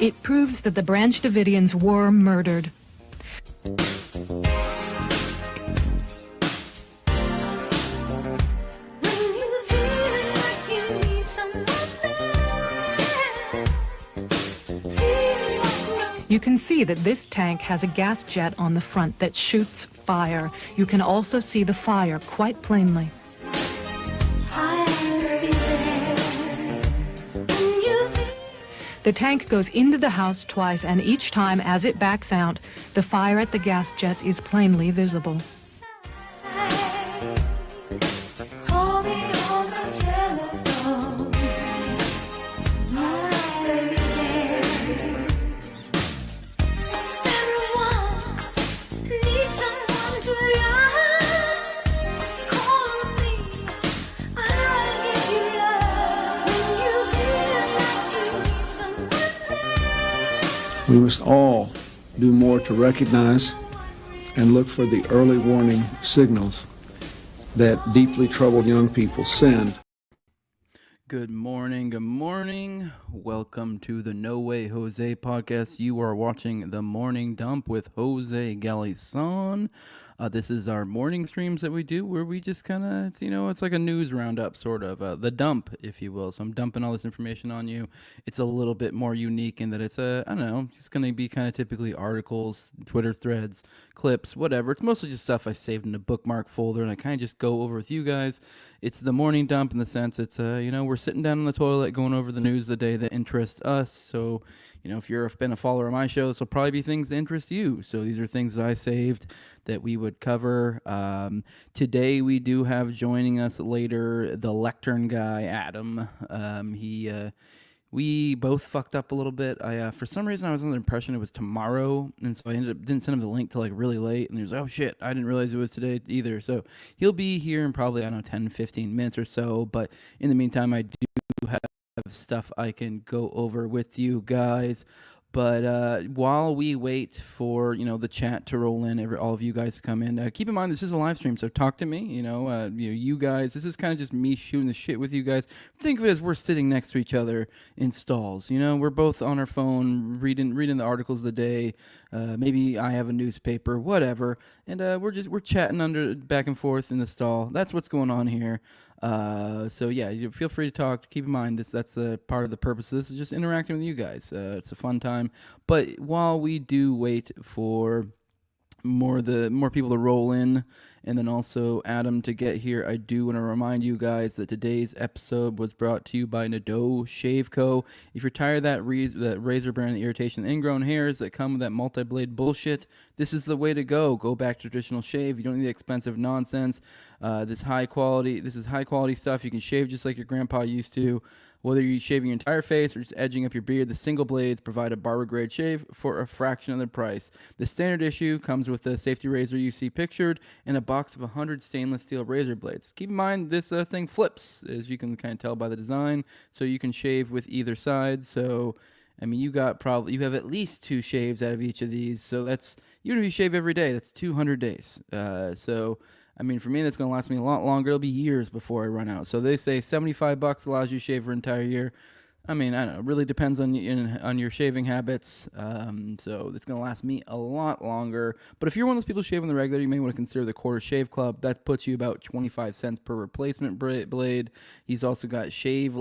It proves that the Branch Davidians were murdered. You can see that this tank has a gas jet on the front that shoots fire. You can also see the fire quite plainly. The tank goes into the house twice, and each time as it backs out, the fire at the gas jet is plainly visible. We must all do more to recognize and look for the early warning signals that deeply troubled young people send. Good morning, good morning. Welcome to the No Way Jose podcast. You are watching The Morning Dump with Jose Galison. This is our morning streams that we do where we just kind of, it's like a news roundup, sort of, the dump, if you will. So I'm dumping all this information on you. It's a little bit more unique in that it's just going to be kind of typically articles, Twitter threads, clips, whatever. It's mostly just stuff I saved in a bookmark folder and I kind of just go over with you guys. It's the morning dump in the sense it's, we're sitting down on the toilet going over the news of the day that interests us. So, if you've been a follower of my show, this will probably be things that interest you. So these are things that I saved that we would cover. Today we do have joining us later the Lectern guy, Adam. We both fucked up a little bit. For some reason I was under the impression it was tomorrow, and so I didn't send him the link till like really late, and he was like, oh shit, I didn't realize it was today either. So he'll be here in probably, 10, 15 minutes or so, but in the meantime I do have stuff I can go over with you guys. But while we wait for, the chat to roll in, all of you guys to come in, keep in mind this is a live stream, so talk to me, you guys. This is kind of just me shooting the shit with you guys. Think of it as we're sitting next to each other in stalls. We're both on our phone, reading the articles of the day. Maybe I have a newspaper, whatever, and we're chatting back and forth in the stall. That's what's going on here. So yeah, you feel free to talk. Keep in mind that's the part of the purpose of this is just interacting with you guys. It's a fun time. But while we do wait for more people to roll in, and then also Adam to get here, I do want to remind you guys that today's episode was brought to you by Nadeau Shave Co. If you're tired of that razor burn, the irritation, the ingrown hairs that come with that multi-blade bullshit, this is the way to go. Go back to traditional shave. You don't need the expensive nonsense. This is high quality stuff. You can shave just like your grandpa used to. Whether you're shaving your entire face or just edging up your beard, the single blades provide a barber-grade shave for a fraction of the price. The standard issue comes with the safety razor you see pictured and a box of 100 stainless steel razor blades. Keep in mind, this thing flips, as you can kind of tell by the design, so you can shave with either side. So, you have at least 2 shaves out of each of these. So that's, even if you shave every day, that's 200 days. For me, that's going to last me a lot longer. It'll be years before I run out. So they say $75 allows you to shave for an entire year. I don't know. It really depends on your shaving habits. So it's going to last me a lot longer. But if you're one of those people shaving the regular, you may want to consider the Quarter Shave Club. That puts you about 25 cents per replacement blade. He's also got shave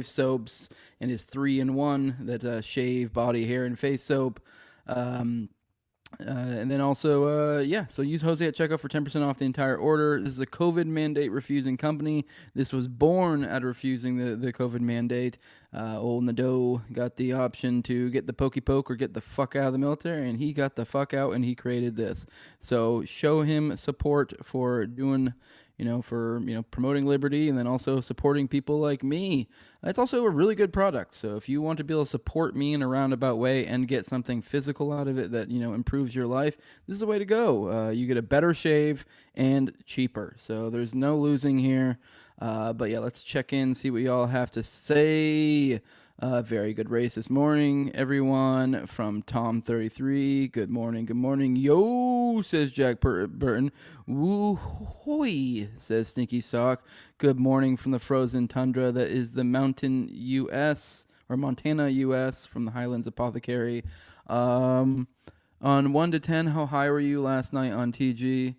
soaps and his 3-in-1 that shave body, hair, and face soap. And then also, so use Jose at checkout for 10% off the entire order. This is a COVID mandate refusing company. This was born out of refusing the COVID mandate. Old Nadeau got the option to get the pokey poke or get the fuck out of the military, and he got the fuck out and he created this. So show him support for doing, promoting liberty and then also supporting people like me. It's also a really good product. So if you want to be able to support me in a roundabout way and get something physical out of it that, improves your life, this is the way to go. You get a better shave and cheaper. So there's no losing here. But yeah, let's check in, see what y'all have to say. Very good race this morning, everyone. From Tom33, good morning. Yo, says Jack Burton. Woo hoy, says Sneaky Sock. Good morning from the frozen tundra that is the mountain U.S. or Montana, U.S. from the Highlands Apothecary. On 1 to 10, how high were you last night on TG?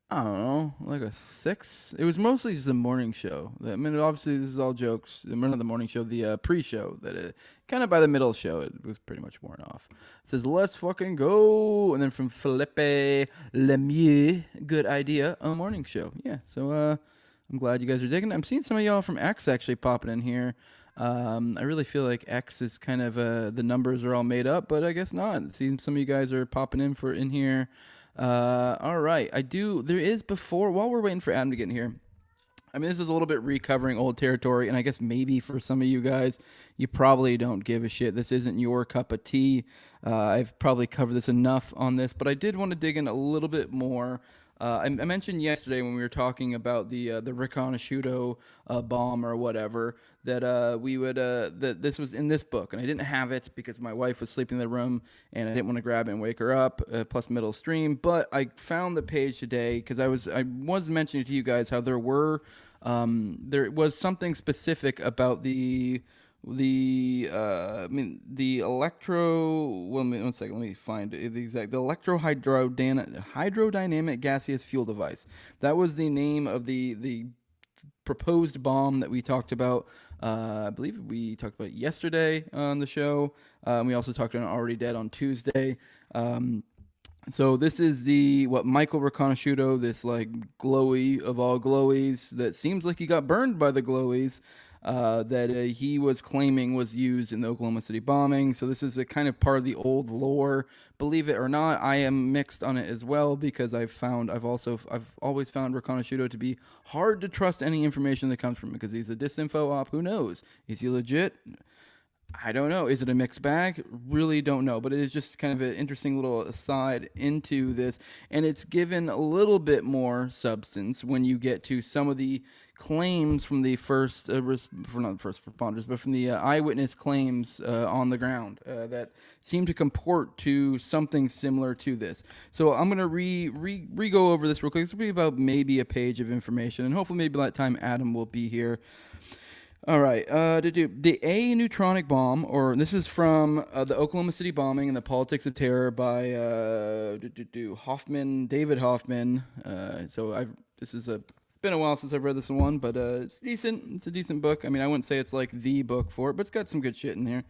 I don't know, like a 6. It was mostly just a morning show. I mean, obviously this is all jokes. Not the morning show, the pre-show. That kind of by the middle show, it was pretty much worn off. It says, "Let's fucking go!" And then from Philippe Lemieux, good idea, a morning show. Yeah, so I'm glad you guys are digging it. I'm seeing some of y'all from X actually popping in here. I really feel like X is kind of the numbers are all made up, but I guess not. Seeing some of you guys are popping in here. All right. There is while we're waiting for Adam to get in here. I mean, this is a little bit recovering old territory, and I guess maybe for some of you guys, you probably don't give a shit. This isn't your cup of tea. I've probably covered this enough on this, but I did want to dig in a little bit more. I mentioned yesterday when we were talking about the Riconosciuto bomb or whatever that that this was in this book, and I didn't have it because my wife was sleeping in the room and I didn't want to grab it and wake her up. Plus middle stream, but I found the page today because I was mentioning to you guys how there was something specific about the one second, let me find the hydrodynamic gaseous fuel device. That was the name of the proposed bomb that we talked about. I believe we talked about it yesterday on the show. We also talked about Already Dead on Tuesday. So this is what Michael Riconosciuto, this like glowy of all glowies that seems like he got burned by the glowies, that he was claiming was used in the Oklahoma City bombing. So this is a kind of part of the old lore. Believe it or not, I am mixed on it as well because I've always found Riconosciuto to be hard to trust any information that comes from him because he's a disinfo op. Who knows? Is he legit? I don't know. Is it a mixed bag? Really don't know. But it is just kind of an interesting little aside into this. And it's given a little bit more substance when you get to some of the claims from the not the first responders, but from the eyewitness claims on the ground that seem to comport to something similar to this. So I'm going to re-go over this real quick. This will be about maybe a page of information. And hopefully maybe by that time Adam will be here. All right, the A neutronic bomb, or this is from the Oklahoma City bombing and the politics of terror by David Hoffman. This is been a while since I've read this one, but it's decent. It's a decent book. I mean, I wouldn't say it's like the book for it, but it's got some good shit in there.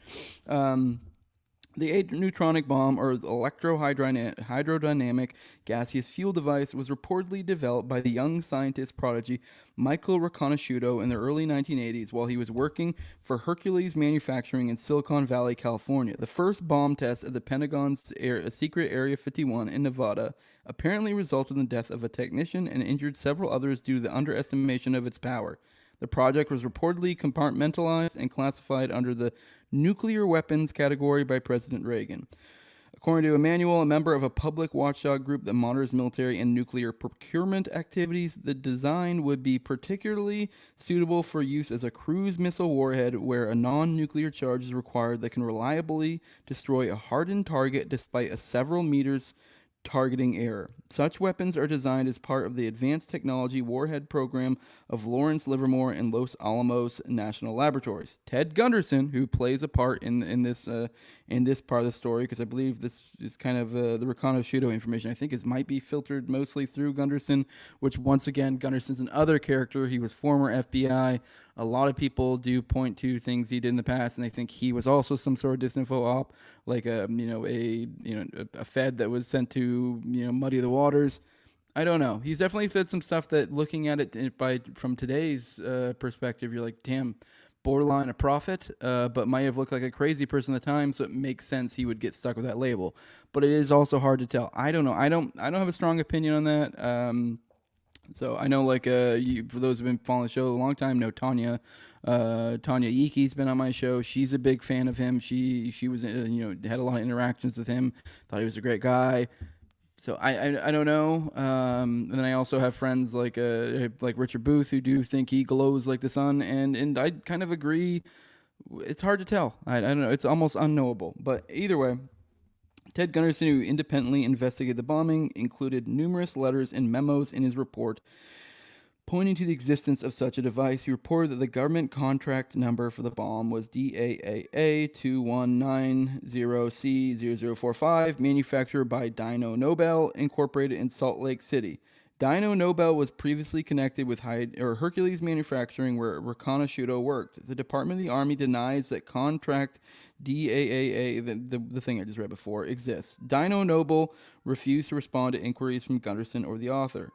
The A neutronic bomb, or hydrodynamic gaseous fuel device, was reportedly developed by the young scientist prodigy Michael Riconosciuto in the early 1980s while he was working for Hercules Manufacturing in Silicon Valley, California. The first bomb test at the Pentagon's secret Area 51 in Nevada apparently resulted in the death of a technician and injured several others due to the underestimation of its power. The project was reportedly compartmentalized and classified under the nuclear weapons category by President Reagan. According to a manual, a member of a public watchdog group that monitors military and nuclear procurement activities, the design would be particularly suitable for use as a cruise missile warhead where a non-nuclear charge is required that can reliably destroy a hardened target despite a several meters targeting error. Such weapons are designed as part of the Advanced Technology Warhead Program of Lawrence Livermore and Los Alamos National Laboratories. Ted Gunderson, who plays a part in this part of the story, because I believe this is kind of the Riconosciuto information, I think might be filtered mostly through Gunderson, which once again, Gunderson's another character. He was former FBI. A lot of people do point to things he did in the past, and they think he was also some sort of disinfo op, like a Fed that was sent to muddy the waters. I don't know. He's definitely said some stuff that, looking at it from today's perspective, you're like, damn, borderline a prophet, but might have looked like a crazy person at the time. So it makes sense he would get stuck with that label. But it is also hard to tell. I don't know. I don't have a strong opinion on that. So I know, for those who've been following the show a long time, know Tanya Yeeke's been on my show. She's a big fan of him. She was had a lot of interactions with him. Thought he was a great guy. So I don't know. And then I also have friends like Richard Booth who do think he glows like the sun, and I kind of agree. It's hard to tell. I don't know. It's almost unknowable. But either way, Ted Gunderson, who independently investigated the bombing, included numerous letters and memos in his report, Pointing to the existence of such a device, he reported that the government contract number for the bomb was DAAA 2190C0045, manufactured by Dyno Nobel, incorporated in Salt Lake City. Dyno Nobel was previously connected with Hercules Manufacturing, where Riconosciuto worked. The Department of the Army denies that contract DAAA, the thing I just read before, exists. Dyno Nobel refused to respond to inquiries from Gunderson or the author.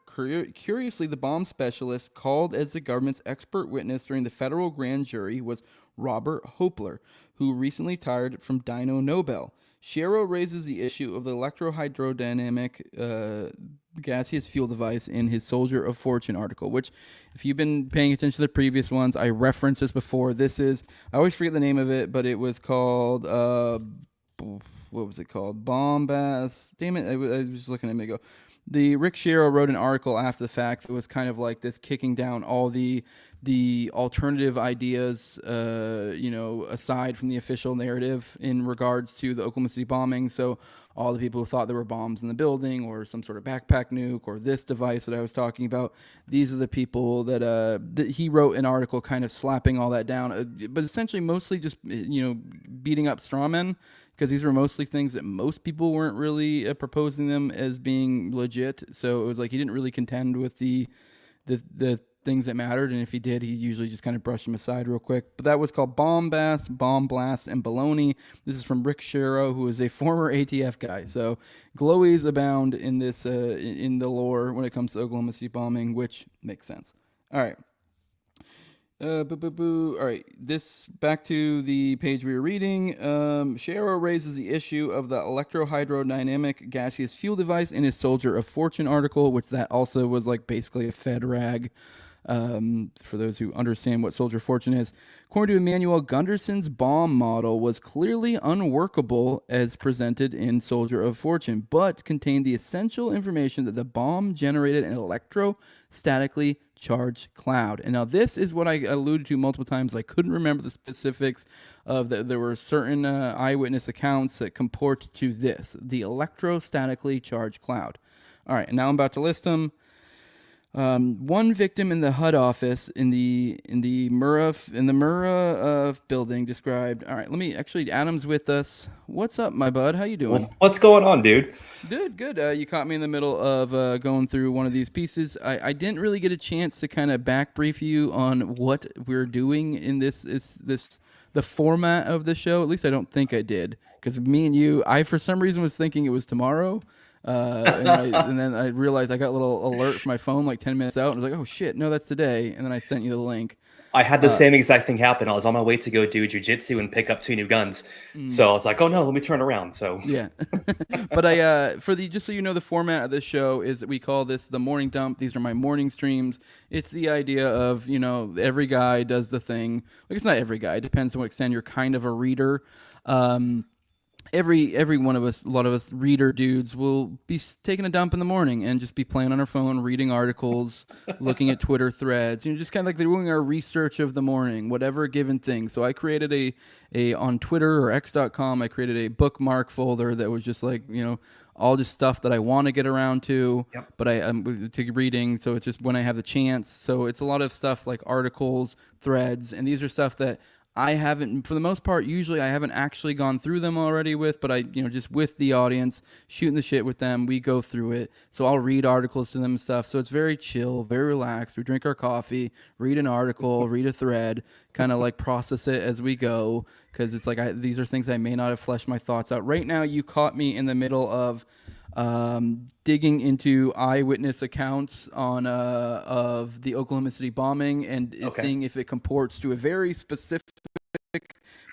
Curiously, the bomb specialist called as the government's expert witness during the federal grand jury was Robert Hopler, who recently retired from Dyno Nobel. Shero raises the issue of the electrohydrodynamic gaseous fuel device in his Soldier of Fortune article, which, if you've been paying attention to the previous ones, I referenced this before. This is, I always forget the name of it, but it was called, what was it called? Bombast. Damn it, I was just looking at it ago. The Rick Shero wrote an article after the fact that was kind of like this, kicking down all the alternative ideas, aside from the official narrative in regards to the Oklahoma City bombing. So all the people who thought there were bombs in the building or some sort of backpack nuke or this device that I was talking about, these are the people that he wrote an article kind of slapping all that down, but essentially mostly just, beating up straw men, because these were mostly things that most people weren't really proposing them as being legit. So it was like he didn't really contend with the things that mattered, and if he did, he usually just kind of brushed them aside real quick. But that was called Bombast, Bomb Blast, and Baloney. This is from Rick Shero, who is a former ATF guy. So glowies abound in this in the lore when it comes to Oklahoma City bombing, which makes sense. All right. All right, this back to the page we were reading. Shero raises the issue of the electrohydrodynamic gaseous fuel device in his Soldier of Fortune article, which that also was like basically a Fed rag. For those who understand what Soldier of Fortune is, according to Emmanuel, Gunderson's bomb model was clearly unworkable as presented in Soldier of Fortune, but contained the essential information that the bomb generated an electrostatically charged cloud. And now this is what I alluded to multiple times. I couldn't remember the specifics of that. There were certain eyewitness accounts that comport to this, the electrostatically charged cloud. All right, and now I'm about to list them. One victim in the HUD office in the Murrah building described. All right, Adam's with us. What's up, my bud? How you doing? What's going on, dude? Good. You caught me in the middle of going through one of these pieces. I didn't really get a chance to kind of back brief you on what we're doing in the format of the show. At least I don't think I did, because me and you, I for some reason was thinking it was tomorrow. And then I realized I got a little alert from my phone like 10 minutes out, and I was like, oh shit, no, that's today. And then I sent you the link. I had the same exact thing happen. I was on my way to go do jiu-jitsu and pick up 2 new guns. So I was like, oh no, let me turn around. So yeah. But just so you know, the format of this show is that we call this the morning dump. These are my morning streams. It's the idea of, every guy does the thing. Like, it's not every guy. It depends on what extent you're kind of a reader. Every one of us, a lot of us reader dudes, will be taking a dump in the morning and just be playing on our phone, reading articles, looking at Twitter threads, just kind of like doing our research of the morning, whatever given thing. So I created on Twitter or x.com, I created a bookmark folder that was just like, all just stuff that I want to get around to, but I'm to reading. So it's just when I have the chance. So it's a lot of stuff like articles, threads, and these are stuff that I haven't, for the most part, usually I haven't actually gone through them already but I, just with the audience, shooting the shit with them, we go through it. So I'll read articles to them and stuff. So it's very chill, very relaxed. We drink our coffee, read an article, read a thread, kind of like process it as we go. Because it's like, these are things I may not have fleshed my thoughts out. Right now, you caught me in the middle of digging into eyewitness accounts of the Oklahoma City bombing and seeing if it comports to a very specific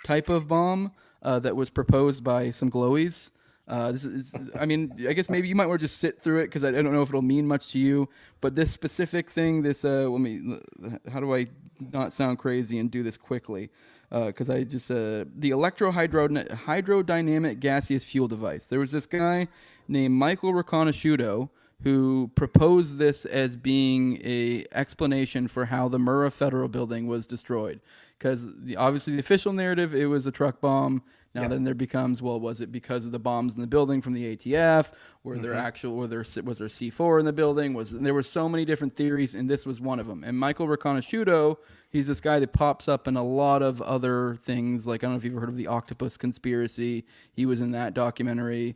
type of bomb that was proposed by some glowies. This is, I guess maybe you might want to just sit through it, because I don't know if it'll mean much to you. But this specific thing, how do I not sound crazy and do this quickly? Because I just the electrohydrodynamic gaseous fuel device. There was this guy named Michael Riconosciuto who proposed this as being a explanation for how the Murrah Federal Building was destroyed. Because obviously the official narrative, it was a truck bomb. Now then there becomes, well, was it because of the bombs in the building from the ATF? Was there C4 in the building? There were so many different theories, and this was one of them. And Michael Riconosciuto, he's this guy that pops up in a lot of other things. Like, I don't know if you've heard of the Octopus Conspiracy. He was in that documentary.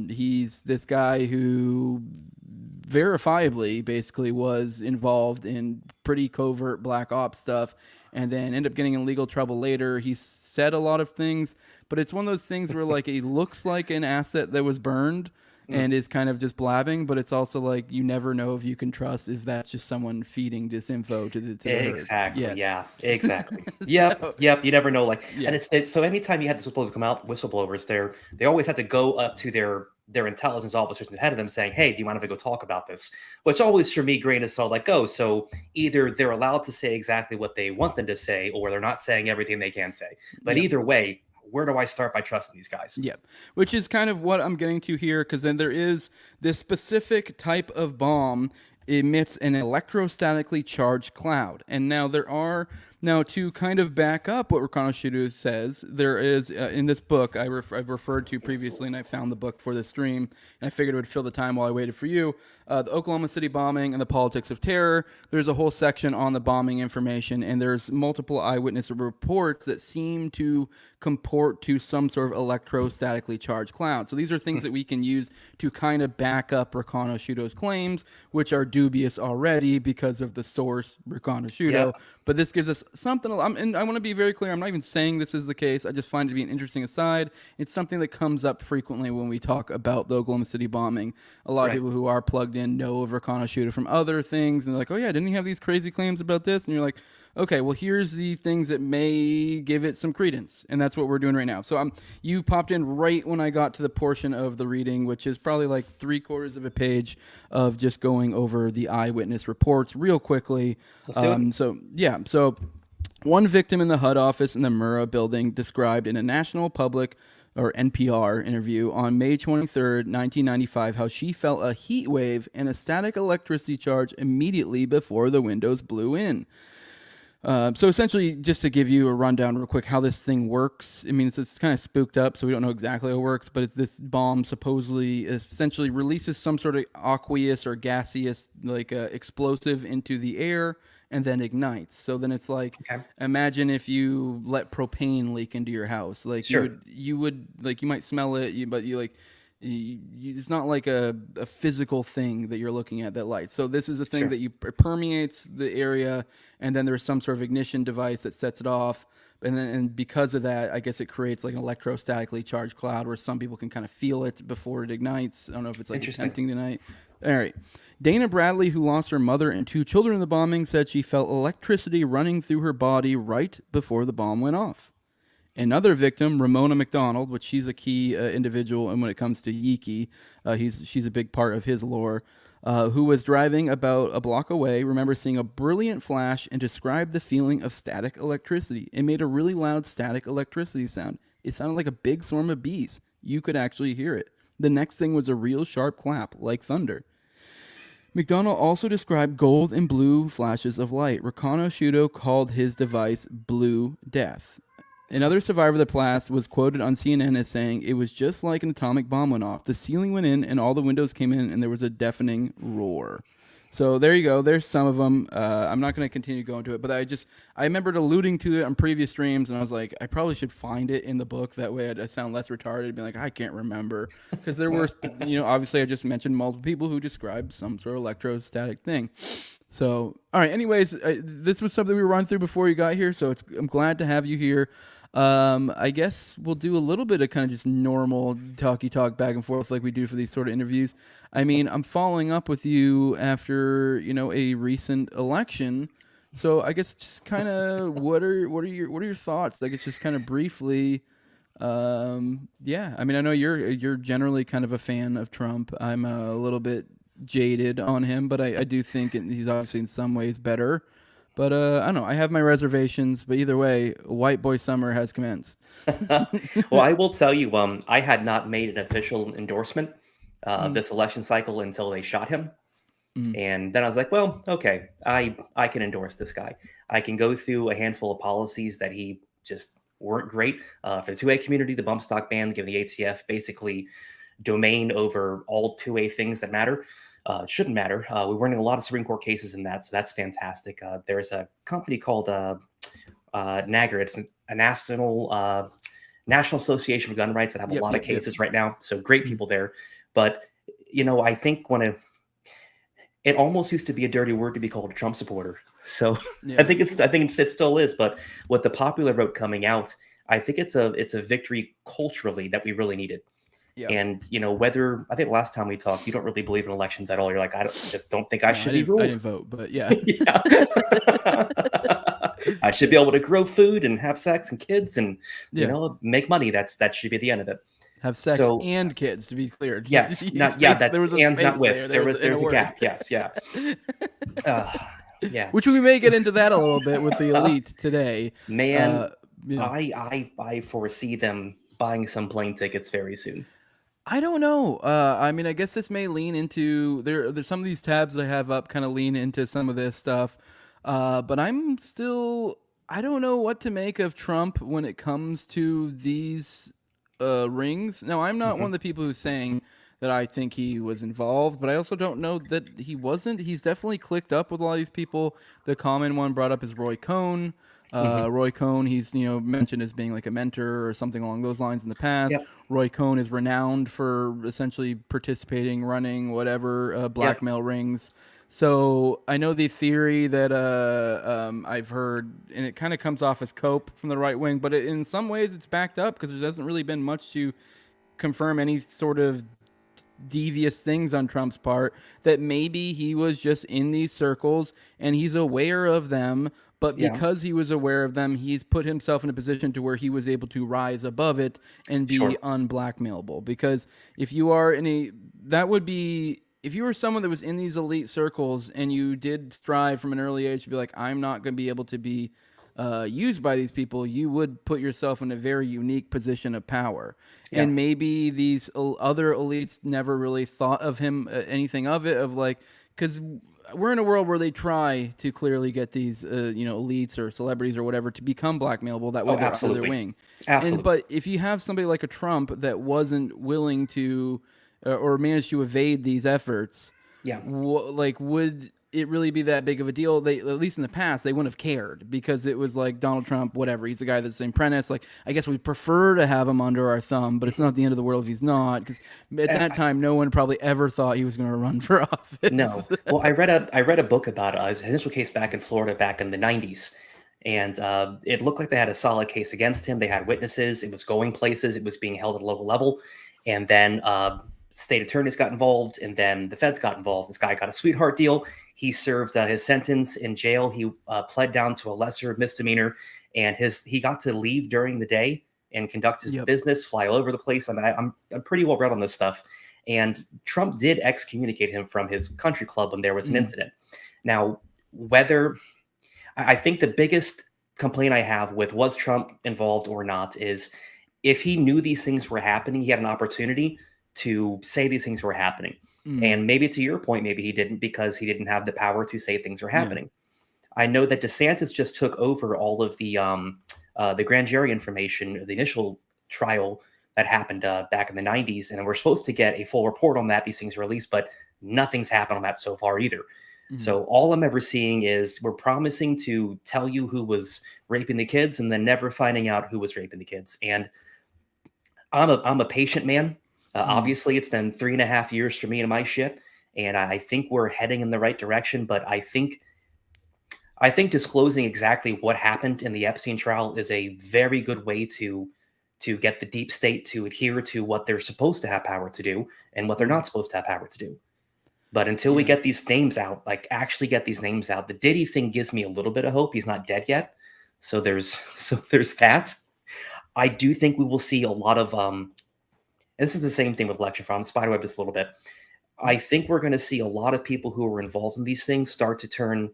He's this guy who verifiably basically was involved in pretty covert black ops stuff and then ended up getting in legal trouble later. He said a lot of things, but it's one of those things where like it looks like an asset that was burned and is kind of just blabbing, but it's also like you never know if you can trust if that's just someone feeding disinfo to the exactly herd. Yeah, exactly. Yep, you never know. Like, and it's so anytime you have the whistleblowers come out, whistleblowers, they always have to go up to their intelligence officers ahead of them saying, hey, do you mind if I go talk about this? Which always for me grain of salt, like, oh, so either they're allowed to say exactly what they want them to say, or they're not saying everything they can say. But either way, where do I start by trusting these guys? Yep. Which is kind of what I'm getting to here, because then there is this specific type of bomb emits an electrostatically charged cloud. And now to kind of back up what Riconosciuto says, there is in this book I've referred to previously, and I found the book for the stream, and I figured it would fill the time while I waited for you. The Oklahoma City bombing and the politics of terror. There's a whole section on the bombing information, and there's multiple eyewitness reports that seem to comport to some sort of electrostatically charged cloud. So these are things that we can use to kind of back up Riconosciuto's claims, which are dubious already because of the source, Riconosciuto. Yep. But this gives us something, and I want to be very clear, I'm not even saying this is the case. I just find it to be an interesting aside. It's something that comes up frequently when we talk about the Oklahoma City bombing. A lot of people who are plugged in know of Riconosciuto from other things, and they're like, oh yeah, didn't he have these crazy claims about this? And you're like, okay, well, here's the things that may give it some credence, and that's what we're doing right now. So you popped in right when I got to the portion of the reading, which is probably like 3/4 of a page of just going over the eyewitness reports real quickly. Let's do it. So one victim in the HUD office in the Murrah building described in a National Public or NPR interview on May 23rd, 1995, how she felt a heat wave and a static electricity charge immediately before the windows blew in. So essentially, just to give you a rundown real quick how this thing works, I mean, it's kind of spooked up, so we don't know exactly how it works, but this bomb supposedly essentially releases some sort of aqueous or gaseous explosive into the air and then ignites. So then it's like, imagine if you let propane leak into your house. Like you would you might smell it, it's not like a physical thing that you're looking at that lights. So this is a thing that permeates the area, and then there's some sort of ignition device that sets it off. And because of that, I guess it creates like an electrostatically charged cloud where some people can kind of feel it before it ignites. I don't know if it's like tempting tonight. All right. Dana Bradley, who lost her mother and 2 children in the bombing, said she felt electricity running through her body right before the bomb went off. Another victim, Ramona McDonald, which she's a key individual, and when it comes to Yiki, she's a big part of his lore, who was driving about a block away, remember seeing a brilliant flash and described the feeling of static electricity. It made a really loud static electricity sound. It sounded like a big swarm of bees. You could actually hear it. The next thing was a real sharp clap, like thunder. McDonald also described gold and blue flashes of light. Riconosciuto called his device Blue Death. Another survivor of the blast was quoted on CNN as saying, it was just like an atomic bomb went off. The ceiling went in and all the windows came in and there was a deafening roar. So there you go. There's some of them. I'm not going to continue going to it, but I remembered alluding to it on previous streams, and I was like, I probably should find it in the book. That way I sound less retarded, be like, I can't remember. Because there were, obviously I just mentioned multiple people who described some sort of electrostatic thing. So, all right. Anyways, this was something we run through before you got here, so I'm glad to have you here. I guess we'll do a little bit of kind of just normal talky talk back and forth like we do for these sort of interviews. I mean, I'm following up with you after, a recent election. So I guess just kind of what are your thoughts? Like, it's just kind of briefly. I mean, I know you're generally kind of a fan of Trump. I'm a little bit jaded on him, but I do think he's obviously in some ways better. But I don't know. I have my reservations. But either way, white boy summer has commenced. Well, I will tell you, I had not made an official endorsement this election cycle until they shot him. And then I was like, well, okay, I can endorse this guy. I can go through a handful of policies that he just weren't great. For the 2A community, the bump stock ban, giving the ATF basically domain over all 2A things that matter. It shouldn't matter. We're winning a lot of Supreme Court cases in that, so that's fantastic. There's a company called NAGR. It's a National Association of Gun Rights that have a lot of cases right now. So great people there. But, I think it almost used to be a dirty word to be called a Trump supporter. So I think it still is. But with the popular vote coming out, I think it's a victory culturally that we really needed. Yeah. And whether I think last time we talked, you don't really believe in elections at all. You're like, just don't think I should be ruled. I didn't vote, but yeah. I should be able to grow food and have sex and kids and make money. That should be the end of it. Have sex and kids, to be clear. Yes, there was a and not with. There's a gap. Yes, yeah. Yeah. Which we may get into that a little bit with the elite today. Man, I foresee them buying some plane tickets very soon. I don't know. I mean, I guess this may lean into there's some of these tabs that I have up kind of lean into some of this stuff. But I don't know what to make of Trump when it comes to these rings. Now, I'm not one of the people who's saying that I think he was involved, but I also don't know that he wasn't. He's definitely clicked up with a lot of these people. The common one brought up is Roy Cohn. Roy Cohn, he's mentioned as being like a mentor or something along those lines in the past. Yep. Roy Cohn is renowned for essentially participating, running, whatever, blackmail rings. So I know the theory that I've heard, and it kind of comes off as cope from the right wing, but in some ways it's backed up because there hasn't really been much to confirm any sort of devious things on Trump's part, that maybe he was just in these circles and he's aware of them. But because he was aware of them, he's put himself in a position to where he was able to rise above it and be unblackmailable. Because if you are if you were someone that was in these elite circles and you did strive from an early age to be like, I'm not going to be able to be used by these people, you would put yourself in a very unique position of power. Yeah. And maybe these other elites never really thought of him, anything of it, of like, because we're in a world where they try to clearly get these, elites or celebrities or whatever to become blackmailable. That way they're under their wing. Absolutely. But if you have somebody like a Trump that wasn't willing to or managed to evade these efforts, would it really be that big of a deal? They, at least in the past, they wouldn't have cared because it was like Donald Trump, whatever. He's a guy that's an apprentice. Like, I guess we prefer to have him under our thumb, but it's not the end of the world if he's not. Because at that time, no one probably ever thought he was going to run for office. No. Well, I read a book about his initial case back in Florida back in the 90s. And it looked like they had a solid case against him. They had witnesses. It was going places. It was being held at a local level. And then state attorneys got involved, and then the feds got involved. This guy got a sweetheart deal. He served his sentence in jail. He pled down to a lesser misdemeanor, and he got to leave during the day and conduct his business, fly all over the place. I'm pretty well read on this stuff. And Trump did excommunicate him from his country club when there was an incident. Now, I think the biggest complaint I have with was Trump involved or not is if he knew these things were happening, he had an opportunity to say these things were happening. And maybe to your point, maybe he didn't because he didn't have the power to say things were happening. I know that DeSantis just took over all of the grand jury information, the initial trial that happened back in the 90s. And we're supposed to get a full report on that. These things released, but nothing's happened on that so far either. So all I'm ever seeing is we're promising to tell you who was raping the kids and then never finding out who was raping the kids. And I'm a patient man. Obviously, it's been 3.5 years for me and my shit, and I think we're heading in the right direction. But I think disclosing exactly what happened in the Epstein trial is a very good way to get the deep state to adhere to what they're supposed to have power to do and what they're not supposed to have power to do. But until we get these names out, like actually get these names out, the Diddy thing gives me a little bit of hope. He's not dead yet, so there's that. I do think we will see a lot of and this is the same thing with Lectern from Spiderweb just a little bit. I think we're going to see a lot of people who are involved in these things start to turn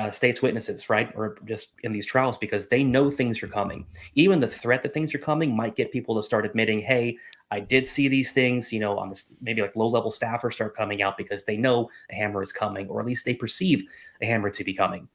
state's witnesses, right? Or just in these trials because they know things are coming. Even the threat that things are coming might get people to start admitting, hey, I did see these things, maybe like low-level staffers start coming out because they know a hammer is coming, or at least they perceive a hammer to be coming.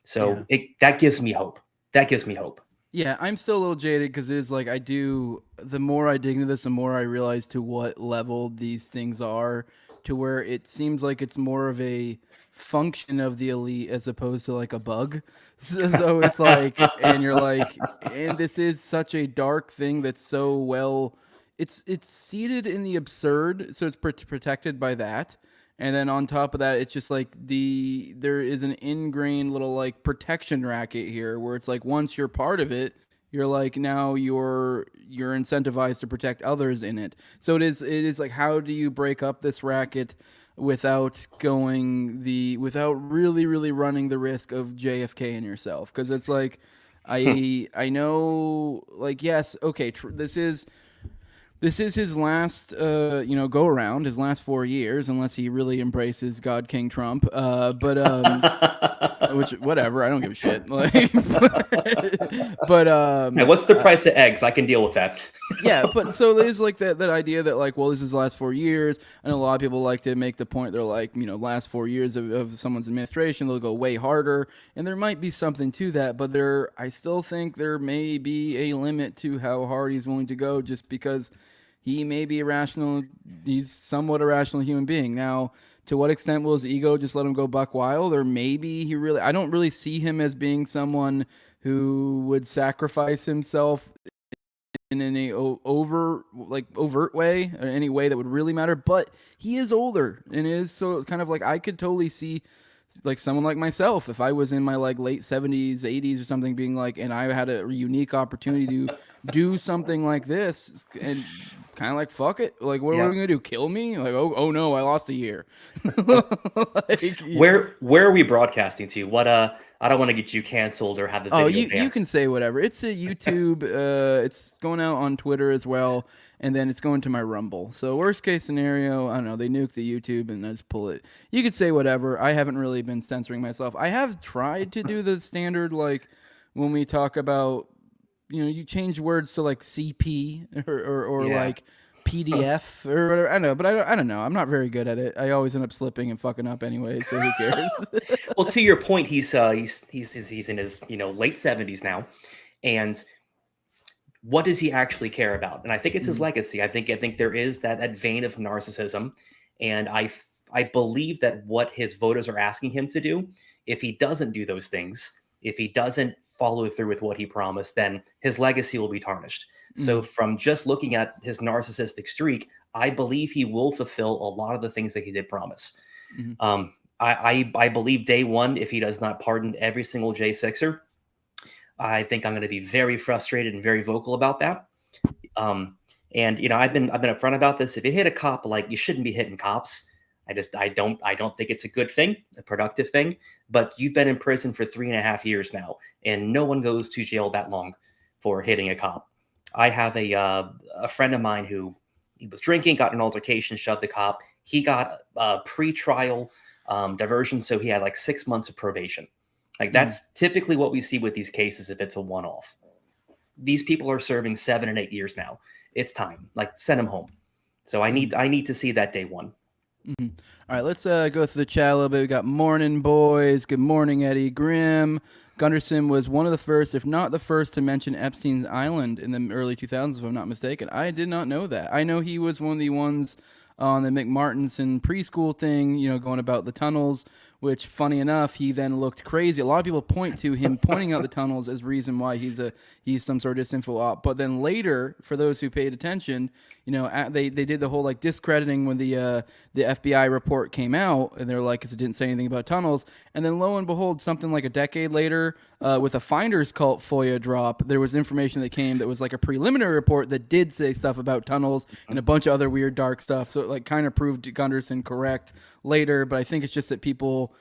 So that gives me hope. That gives me hope. Yeah, I'm still a little jaded because it is like the more I dig into this, the more I realize to what level these things are, to where it seems like it's more of a function of the elite as opposed to like a bug. So it's like, and you're like, and this is such a dark thing that's so well, it's seated in the absurd, so it's protected by that. And then on top of that, it's just like there is an ingrained little like protection racket here where it's like once you're part of it, you're like now you're incentivized to protect others in it. So it is like how do you break up this racket without without really running the risk of JFK in yourself? Because it's like I know like yes, okay, this is his last, go around, his last 4 years, unless he really embraces God King Trump. Which whatever, I don't give a shit. Like, but Hey, what's the price of eggs? I can deal with that. yeah, but so there's like that idea that like, well, this is the last 4 years, and a lot of people like to make the point they're like, last 4 years of someone's administration, they'll go way harder, and there might be something to that, but I still think there may be a limit to how hard he's willing to go, just because he may be irrational. He's somewhat irrational human being. Now, to what extent will his ego just let him go buck wild, or maybe I don't really see him as being someone who would sacrifice himself in any overt way or any way that would really matter, but he is older and is so kind of like I could totally see like someone like myself, if I was in my like late 70s 80s or something, being like, and I had a unique opportunity to do something like this, and kind of like fuck it, like what are we gonna do, kill me? Like oh no, I lost a year. Like, where are we broadcasting to? What I don't want to get you canceled or have the video you can say whatever. It's a YouTube. It's going out on Twitter as well, and then it's going to my Rumble. So worst case scenario, I don't know, they nuke the YouTube and I just pull it. You could say whatever. I haven't really been censoring myself. I have tried to do the standard, like when we talk about, you change words to like CP or like PDF or whatever. I know, but I don't know. I'm not very good at it. I always end up slipping and fucking up anyway. So who cares? Well, to your point, he's in his late 70s now, and what does he actually care about? And I think it's his legacy. I think there is that vein of narcissism, and I believe that what his voters are asking him to do, if he doesn't do those things, if he doesn't follow through with what he promised, then his legacy will be tarnished. So from just looking at his narcissistic streak, I believe he will fulfill a lot of the things that he did promise. I believe day one, if he does not pardon every single J6er, I think I'm going to be very frustrated and very vocal about that. And I've been upfront about this. If you hit a cop, like, you shouldn't be hitting cops. I don't think it's a good thing, a productive thing. But you've been in prison for 3.5 years now, and no one goes to jail that long for hitting a cop. I have a friend of mine who, he was drinking, got in an altercation, shoved the cop. He got a pre-trial diversion, so he had like 6 months of probation. Like, that's typically what we see with these cases if it's a one-off. These people are serving 7 and 8 years now. It's time. Like, send them home. So I need to see that day one. All right, let's go through the chat a little bit. We got morning, boys. Good morning, Eddie Grimm. Gunderson was one of the first, if not the first, to mention Epstein's Island in the early 2000s, if I'm not mistaken. I did not know that. I know he was one of the ones on the McMartinson preschool thing, going about the tunnels, which, funny enough, he then looked crazy. A lot of people point to him pointing out the tunnels as reason why he's some sort of disinfo op. But then later, for those who paid attention, they did the whole like discrediting when the FBI report came out, and they're like, because it didn't say anything about tunnels. And then lo and behold, something like a decade later, with a Finders Cult FOIA drop, there was information that came that was like a preliminary report that did say stuff about tunnels and a bunch of other weird dark stuff. So it like kind of proved Gunderson correct later. But I think it's just that people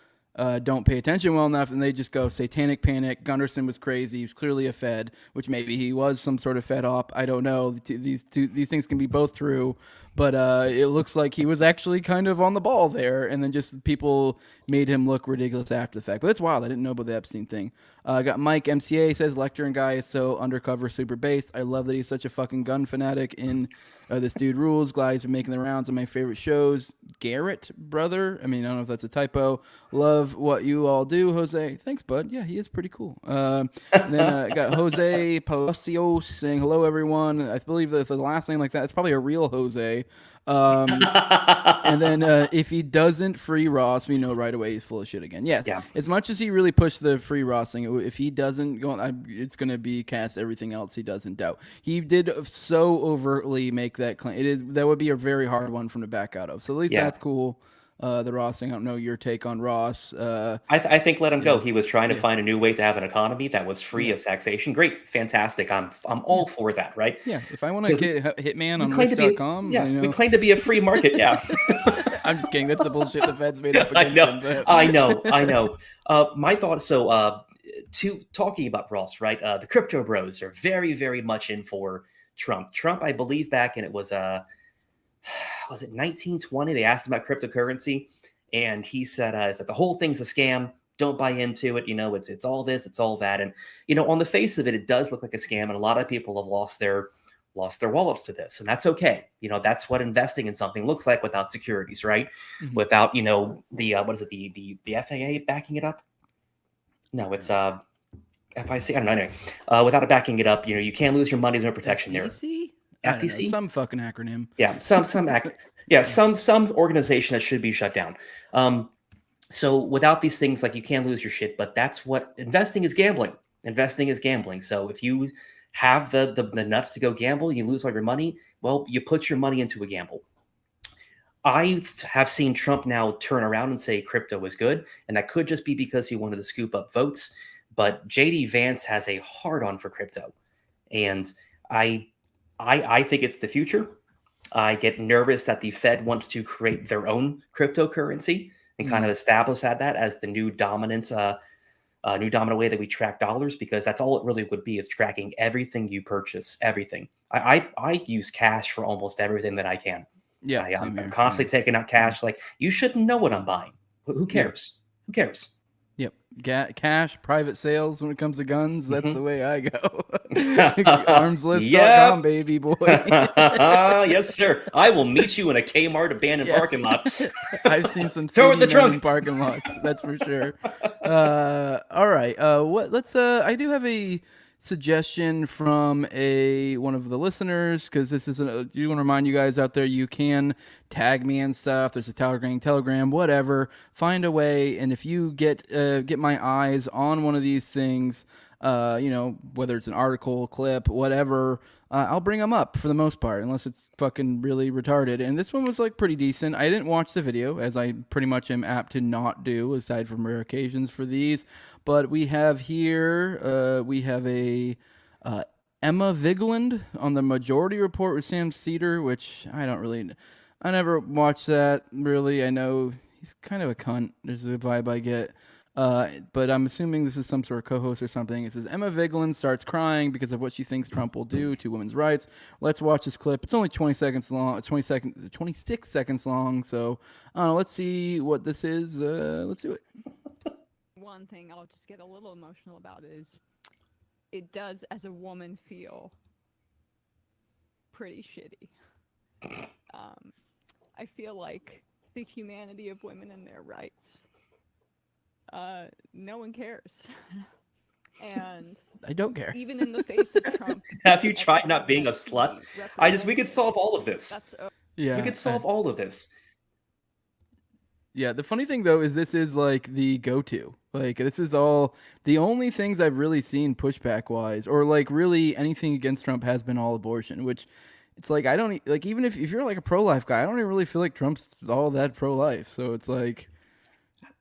don't pay attention well enough, and they just go satanic panic. Gunderson was crazy. He was clearly a Fed, which maybe he was some sort of Fed op. I don't know. These things can be both true, but it looks like he was actually kind of on the ball there, and then just people made him look ridiculous after the fact. But that's wild. I didn't know about the Epstein thing. I got Mike MCA says Lectern guy is so undercover, super based. I love that he's such a fucking gun fanatic. In this dude rules. Glad he's been making the rounds on my favorite shows. Garrett brother. I mean, I don't know if that's a typo. Love what you all do, Jose. Thanks, bud. Yeah, he is pretty cool. And then I got Jose Palacios saying hello, everyone. I believe that the last name like that, it's probably a real Jose. And then if he doesn't free Ross, we know right away he's full of shit again. Yes, Yeah. As much as he really pushed the free Ross thing, if he doesn't go, it's going to be cast everything else he doesn't doubt. He did so overtly make that claim. That would be a very hard one from to back out of. So at least that's cool. The Ross thing. I don't know your take on Ross. I think let him go. He was trying to find a new way to have an economy that was free of taxation. Great, fantastic. I'm all for that, right? Yeah. If I want to get Hitman on Wish.com, we claim to be a free market. Yeah. I'm just kidding. That's the bullshit the Fed's made up against him. I know. My thought. So, talking about Ross, right? The crypto bros are very, very much in for Trump. Trump, I believe, back in it was it 1920? They asked him about cryptocurrency, and he said, the whole thing's a scam. Don't buy into it. It's all this, it's all that. And, on the face of it, it does look like a scam. And a lot of people have lost their wallets to this. And that's okay. That's what investing in something looks like without securities, right? Mm-hmm. Without, the FAA backing it up. No, it's FIC. I don't know. Anyway, without it backing it up, you can't lose your money. There's no protection there. FTC, some fucking acronym. Yeah, some organization that should be shut down. So without these things, like, you can't lose your shit. But that's what investing is. Gambling. Investing is gambling. So if you have the nuts to go gamble, you lose all your money. Well, you put your money into a gamble. I have seen Trump now turn around and say crypto is good, and that could just be because he wanted to scoop up votes. But JD Vance has a hard on for crypto, and I think it's the future. I get nervous that the Fed wants to create their own cryptocurrency and kind of establish that as the new dominant way that we track dollars, because that's all it really would be, is tracking everything you purchase, everything. I use cash for almost everything that I can. Yeah, I'm constantly taking out cash. Like, you shouldn't know what I'm buying. Who cares? Yeah. Who cares? Yep. Cash, private sales when it comes to guns. That's the way I go. Armslist.com, baby boy. Yes, sir. I will meet you in a Kmart abandoned parking lot. I've seen some throw in the trunk parking lots. That's for sure. All right. Let's. I do have a suggestion from one of the listeners, because this is do want to remind you guys out there, you can tag me and stuff. There's a telegram, whatever. Find a way, and if you get my eyes on one of these things, whether it's an article, clip, whatever, I'll bring them up for the most part, unless it's fucking really retarded. And this one was like pretty decent. I didn't watch the video, as I pretty much am apt to not do, aside from rare occasions for these. But we have here, we have a Emma Vigeland on the Majority Report with Sam Cedar, which I never watched that, really. I know he's kind of a cunt. There's a vibe I get. But I'm assuming this is some sort of co-host or something. It says, Emma Vigeland starts crying because of what she thinks Trump will do to women's rights. Let's watch this clip. It's only 20 seconds long. It's 26 seconds long. So, let's see what this is. Let's do it. One thing I'll just get a little emotional about is it does, as a woman, feel pretty shitty. I feel like the humanity of women and their rights, no one cares. And I don't care. Even in the face of Trump. Have you tried not being a slut? We could solve all of this. Yeah, we could solve all of this. Yeah, the funny thing, though, is this is like the go-to. Like, this is all the only things I've really seen pushback-wise, or like really anything against Trump, has been all abortion, which it's like, I don't like, even if you're like a pro-life guy, I don't even really feel like Trump's all that pro-life. So it's like,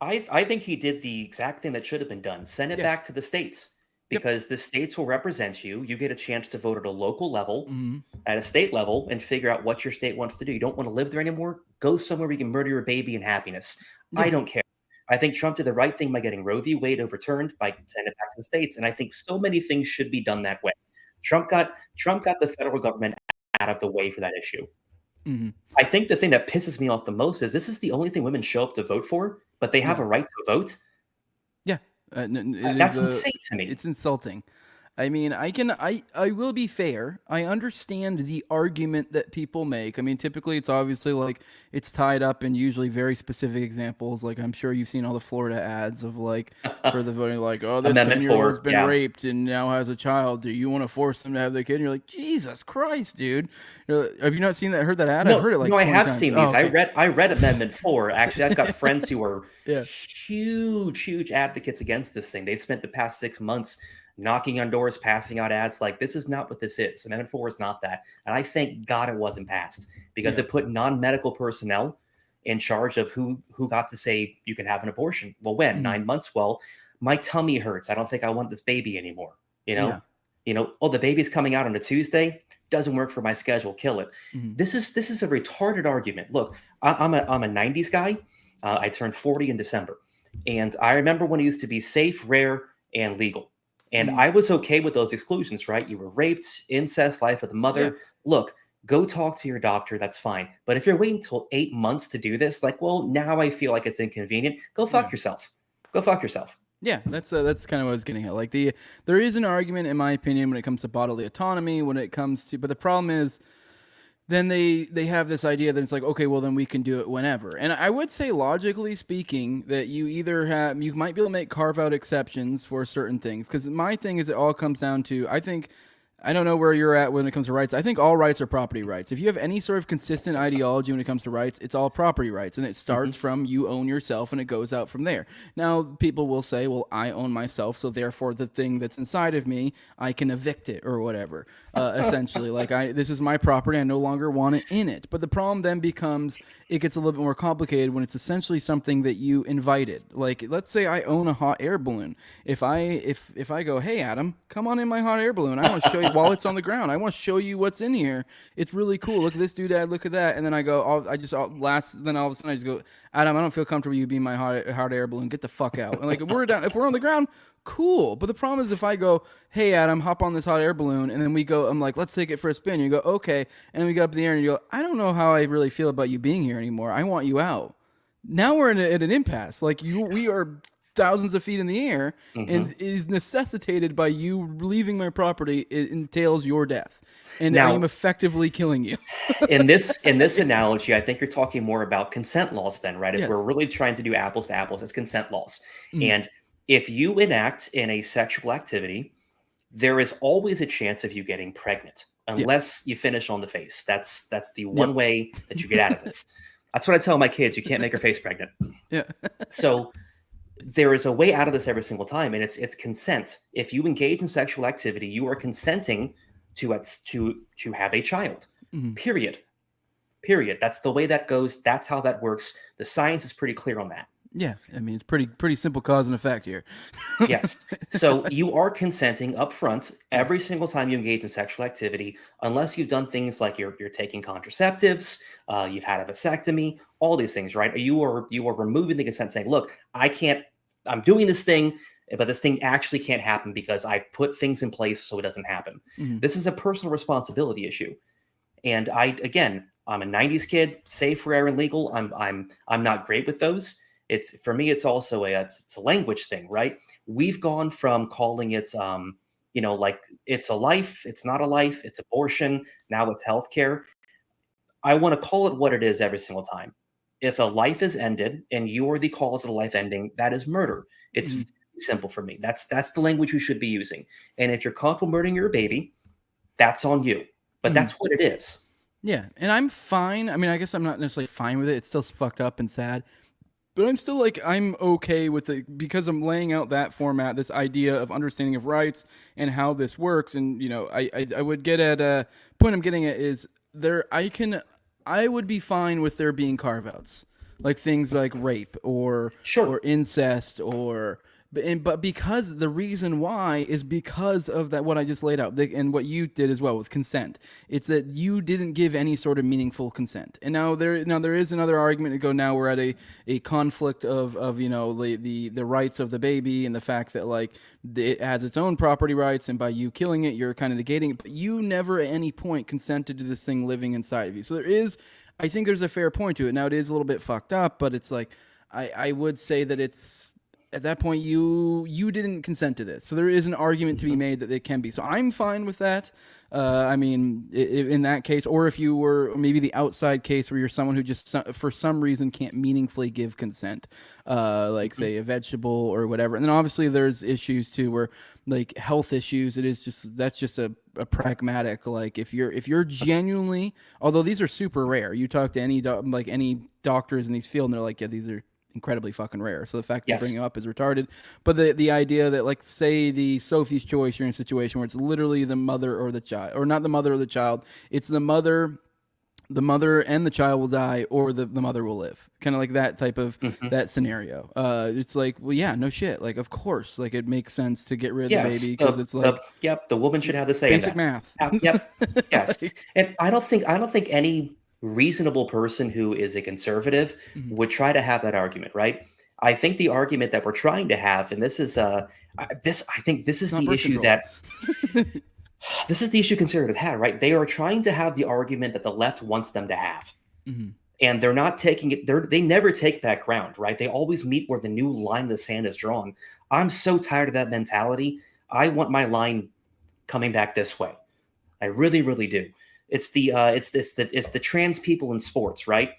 I think he did the exact thing that should have been done. Send it back to the states, because the states will represent you. You get a chance to vote at a local level, at a state level, and figure out what your state wants to do. You don't want to live there anymore? Go somewhere where you can murder your baby in happiness. I don't care. I think Trump did the right thing by getting Roe v. Wade overturned, by sending it back to the states. And I think so many things should be done that way. Trump got the federal government out of the way for that issue. I think the thing that pisses me off the most is this is the only thing women show up to vote for, but they have a right to vote. Yeah. That's insane to me. It's insulting. I mean, I will be fair. I understand the argument that people make. I mean, typically it's obviously like it's tied up in usually very specific examples. Like I'm sure you've seen all the Florida ads of like for the voting, like, oh, this Amendment 10-year-old's 4, been yeah. raped and now has a child. Do you want to force them to have the kid? And you're like, Jesus Christ, dude. Have you not seen that? Heard that ad? I've heard it like No, I 20 have times. seen Oh, these. okay. I read Amendment 4. Actually, I've got friends who are Yeah. huge advocates against this thing. They've spent the past 6 months knocking on doors, passing out ads like this is not what this is. Amendment 4 is not that. And I thank God it wasn't passed because it put non-medical personnel in charge of who got to say you can have an abortion. Well, when? 9 months? Well, my tummy hurts. I don't think I want this baby anymore. Yeah. Oh, the baby's coming out on a Tuesday. Doesn't work for my schedule. Kill it. Mhm. This is a retarded argument. Look, I'm a 90s guy. I turned 40 in December. And I remember when it used to be safe, rare, and legal. And I was okay with those exclusions, right? You were raped, incest, life of the mother. Yeah. Look, go talk to your doctor. That's fine. But if you're waiting until 8 months to do this, like, well, now I feel like it's inconvenient. Go fuck yourself. Go fuck yourself. Yeah, that's kind of what I was getting at. Like there is an argument, in my opinion, when it comes to bodily autonomy. When it comes to, but the problem is, then they have this idea that it's like, okay, well then we can do it whenever. And I would say, logically speaking, that you might be able to make carve out exceptions for certain things. Because my thing is, it all comes down to, I don't know where you're at when it comes to rights. I think all rights are property rights. If you have any sort of consistent ideology when it comes to rights, it's all property rights. And it starts from you own yourself and it goes out from there. Now, people will say, well, I own myself, so therefore the thing that's inside of me, I can evict it or whatever, essentially. Like, this is my property. I no longer want it in it. But the problem then becomes, it gets a little bit more complicated when it's essentially something that you invited. Like, let's say I own a hot air balloon. If I go, hey, Adam, come on in my hot air balloon. I want to show you while it's on the ground. I want to show you what's in here. It's really cool. Look at this doodad. Look at that. And then I go, then all of a sudden I just go, Adam, I don't feel comfortable you being my hot air balloon. Get the fuck out. And like, if we're on the ground, cool. But the problem is if I go, hey, Adam, hop on this hot air balloon. And then we go, I'm like, let's take it for a spin. You go, okay. And then we go up in the air and you go, I don't know how I really feel about you being here anymore. I want you out. Now we're at an impasse. Like we are thousands of feet in the air, and it is necessitated by you leaving my property. It entails your death, and Now, I am effectively killing you. in this analogy, I think you're talking more about consent laws then, right? If Yes. we're really trying to do apples to apples, it's consent laws. And if you enact in a sexual activity, there is always a chance of you getting pregnant unless you finish on the face. That's the one way that you get out of this. That's what I tell my kids. You can't make her face pregnant. Yeah. So there is a way out of this every single time, and it's consent. If you engage in sexual activity, you are consenting to have a child. Period. That's the way that goes. That's how that works. The science is pretty clear on that. Yeah, I mean, it's pretty simple cause and effect here. Yes. So you are consenting up front every single time you engage in sexual activity, unless you've done things like you're taking contraceptives, you've had a vasectomy, all these things, right? You are removing the consent, saying, look, I'm doing this thing, but this thing actually can't happen because I put things in place so it doesn't happen. This is a personal responsibility issue. And I'm a 90s kid, safe, rare, and legal. I'm not great with those. For me, it's also it's a language thing, right? We've gone from calling it, like it's a life, it's not a life, it's abortion, now it's healthcare. I want to call it what it is every single time. If a life is ended and you're the cause of the life ending, that is murder. It's simple for me. That's the language we should be using. And if you're comfortable murdering your baby, that's on you. But that's what it is. Yeah, and I'm fine. I mean, I guess I'm not necessarily fine with it. It's still fucked up and sad. But I'm still I'm okay with it because I'm laying out that format, this idea of understanding of rights and how this works. And, I would get at point I'm getting at is I would be fine with there being carve outs, like things like rape or incest but because the reason why is because of that, what I just laid out and what you did as well with consent. It's that you didn't give any sort of meaningful consent. And now there is another argument to go. Now we're at a conflict of the rights of the baby and the fact that it has its own property rights, and by you killing it, you're kind of negating it. But you never at any point consented to this thing living inside of you. So I think there's a fair point to it. Now it is a little bit fucked up, but it's like I would say that it's at that point, you didn't consent to this. So there is an argument to be made that it can be. So I'm fine with that. I mean, in that case, or if you were maybe the outside case where you're someone who just for some reason can't meaningfully give consent, like say a vegetable or whatever. And then obviously there's issues too where like health issues. That's just a pragmatic, like if you're genuinely, although these are super rare, you talk to any doctors in these fields and they're like, yeah, these are incredibly fucking rare. So the fact that you bring it up is retarded. But the idea that, like, say the Sophie's Choice, you're in a situation where it's literally the mother or the child, or not the mother or the child, it's the mother and the child will die, or the mother will live. Kind of like that type of that scenario. It's like, well, yeah, no shit. Like, of course, like it makes sense to get rid of the baby because it's like, the woman should have the say. Basic math. Yes. And I don't think any reasonable person who is a conservative would try to have that argument, right? I think the argument that we're trying to have, and this is I think this is the issue that this is the issue conservatives have, right? They are trying to have the argument that the left wants them to have. And they're not taking it, they never take that ground, right? They always meet where the new line in the sand is drawn. I'm so tired of that mentality. I want my line coming back this way. I really, really do. It's the trans people in sports, right?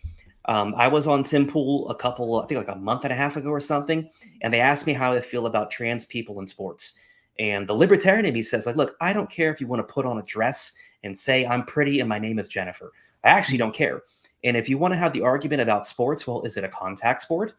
I was on Tim Pool I think like a month and a half ago or something, and they asked me how I feel about trans people in sports. And the libertarian in me says, like, look, I don't care if you want to put on a dress and say I'm pretty and my name is Jennifer. I actually don't care. And if you want to have the argument about sports, well, is it a contact sport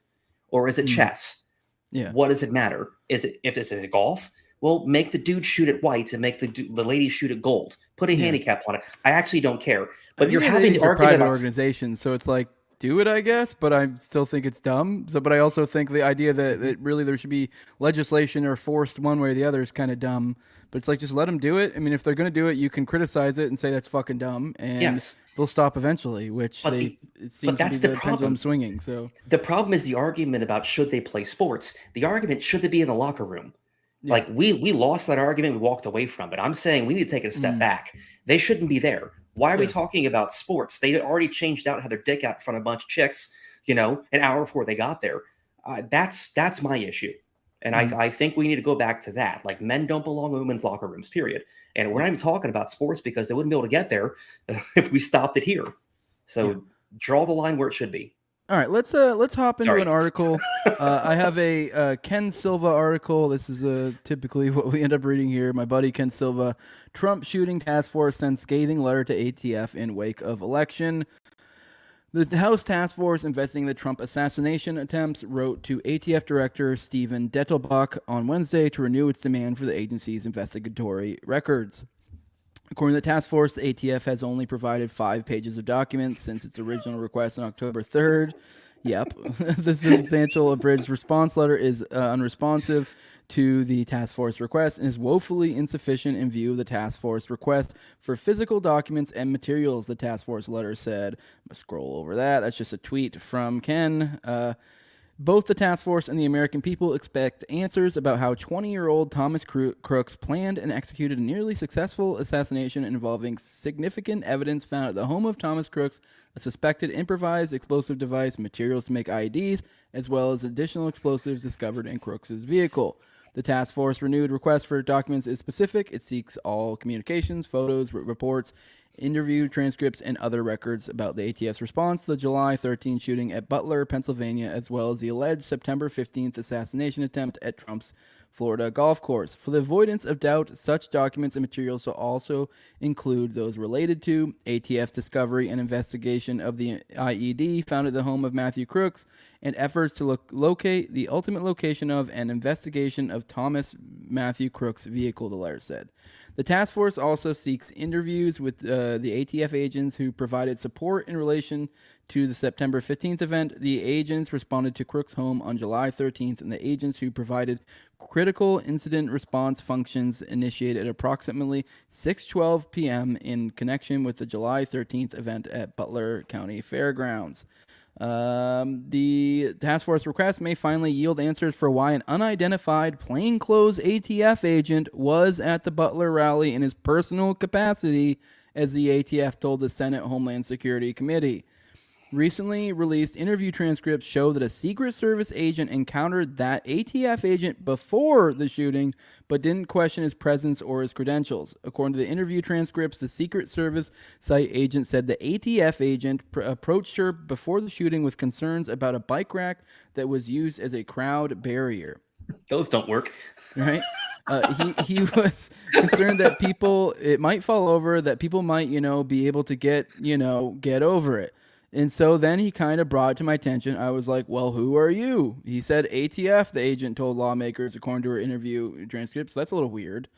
or is it chess? Yeah. What does it matter? Is it golf? Well, make the dude shoot at white and make the lady shoot at gold. Put a handicap on it. I actually don't care. But you're having the argument about organization, so it's like, do it, I guess, but I still think it's dumb. So, but I also think the idea that really there should be legislation or forced one way or the other is kind of dumb. But it's like, just let them do it. I mean, if they're going to do it, you can criticize it and say that's fucking dumb, and they'll stop eventually. Which it seems to be the pendulum swinging. So the problem is the argument about should they play sports. The argument, should they be in the locker room. Yeah. Like we lost that argument. We walked away from it. I'm saying we need to take a step back. They shouldn't be there. Why are we talking about sports? They already changed out, had their dick out in front of a bunch of chicks, an hour before they got there. That's my issue. And I think we need to go back to that. Like, men don't belong in women's locker rooms, period. And we're not even talking about sports because they wouldn't be able to get there if we stopped it here. So draw the line where it should be. All right, let's hop into an article. I have a Ken Silva article. This is typically what we end up reading here. My buddy Ken Silva, Trump shooting task force sends scathing letter to ATF in wake of election. The House task force investigating the Trump assassination attempts wrote to ATF Director Stephen Dettelbach on Wednesday to renew its demand for the agency's investigatory records. According to the task force, the ATF has only provided 5 pages of documents since its original request on October 3rd. Yep. The substantial abridged response letter is unresponsive to the task force request and is woefully insufficient in view of the task force request for physical documents and materials, the task force letter said. I'm going to scroll over that. That's just a tweet from Ken. Both the task force and the American people expect answers about how 20-year-old Thomas Crooks planned and executed a nearly successful assassination involving significant evidence found at the home of Thomas Crooks, a suspected improvised explosive device, materials to make IEDs, as well as additional explosives discovered in Crooks's vehicle. The task force renewed request for documents is specific. It seeks all communications, photos, reports, interview transcripts, and other records about the ATF's response to the July 13 shooting at Butler, Pennsylvania, as well as the alleged September 15th assassination attempt at Trump's Florida golf course. For the avoidance of doubt, such documents and materials will also include those related to ATF's discovery and investigation of the IED found at the home of Matthew Crooks, and efforts to locate the ultimate location of and investigation of Thomas Matthew Crooks' vehicle, the letter said. The task force also seeks interviews with the ATF agents who provided support in relation to the September 15th event. The agents responded to Crooks' home on July 13th, and the agents who provided critical incident response functions initiated at approximately 6:12 p.m. in connection with the July 13th event at Butler County Fairgrounds. The task force request may finally yield answers for why an unidentified plainclothes ATF agent was at the Butler rally in his personal capacity, as the ATF told the Senate Homeland Security Committee. Recently released interview transcripts show that a Secret Service agent encountered that ATF agent before the shooting, but didn't question his presence or his credentials. According to the interview transcripts, the Secret Service site agent said the ATF agent approached her before the shooting with concerns about a bike rack that was used as a crowd barrier. Those don't work. Right? He was concerned that it might fall over, that people might, be able to get over it. And so then he kind of brought it to my attention. I was like, well, who are you? He said ATF, the agent told lawmakers, according to her interview transcripts. That's a little weird.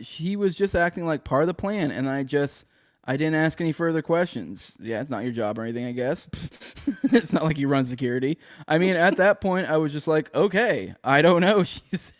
He was just acting like part of the plan, and I didn't ask any further questions. Yeah, it's not your job or anything, I guess. It's not like you run security. I mean, at that point, I was just like, okay, I don't know, she said.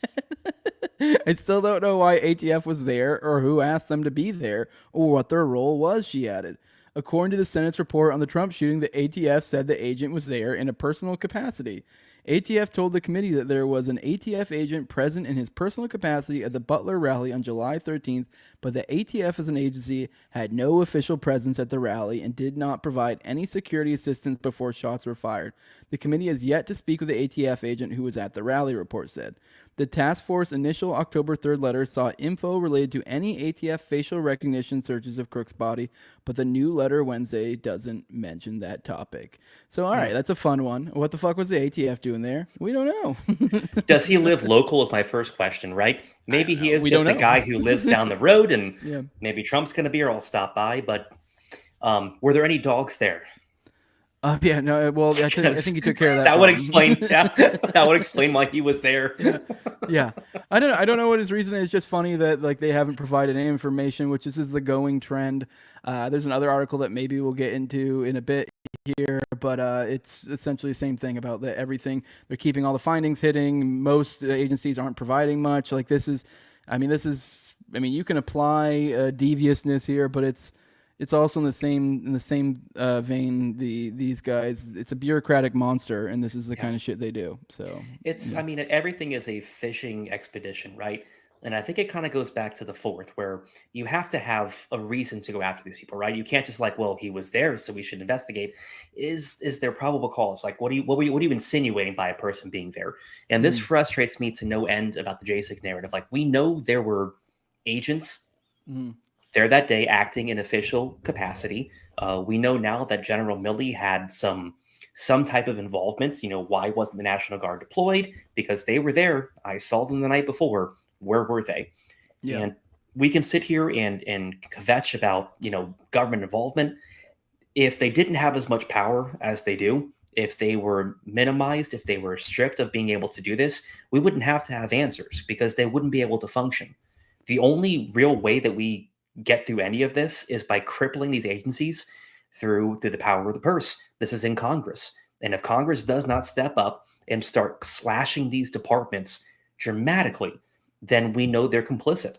I still don't know why ATF was there or who asked them to be there or what their role was, she added. According to the Senate's report on the Trump shooting, the ATF said the agent was there in a personal capacity. ATF told the committee that there was an ATF agent present in his personal capacity at the Butler rally on July 13th, but the ATF as an agency had no official presence at the rally and did not provide any security assistance before shots were fired. The committee has yet to speak with the ATF agent who was at the rally, report said. The task force initial October 3rd letter saw info related to any ATF facial recognition searches of Crook's body, but the new letter Wednesday doesn't mention that topic. So, all right, that's a fun one. What the fuck was the ATF doing there? We don't know. Does he live local is my first question, right? Maybe he is just a guy who lives down the road, and maybe Trump's going to be here. I'll stop by. But were there any dogs there? Yeah, no. Well, I think you took care of that. That would explain. That would explain why he was there. Yeah. I don't know what his reason is. It's just funny that like they haven't provided any information, which is the going trend. There's another article that maybe we'll get into in a bit here, but it's essentially the same thing about everything. They're keeping all the findings hidden. Most agencies aren't providing much. Like this is, you can apply deviousness here, but it's also in the same vein. These guys, it's a bureaucratic monster, and this is the kind of shit they do. So I mean, everything is a fishing expedition, right? And I think it kind of goes back to the fourth, where you have to have a reason to go after these people, right? You can't just like, well, he was there, so we should investigate. Is there probable cause? Like, what are you insinuating by a person being there? And this frustrates me to no end about the J6 narrative. Like, we know there were agents there that day acting in official capacity. We know now that General Milley had some type of involvement. Why wasn't the National Guard deployed? Because they were there. I saw them the night before. Where were they? Yeah. And we can sit here and kvetch about, government involvement. If they didn't have as much power as they do, if they were minimized, if they were stripped of being able to do this, we wouldn't have to have answers because they wouldn't be able to function. The only real way that we get through any of this is by crippling these agencies through the power of the purse. This is in Congress. And if Congress does not step up and start slashing these departments dramatically, then we know they're complicit.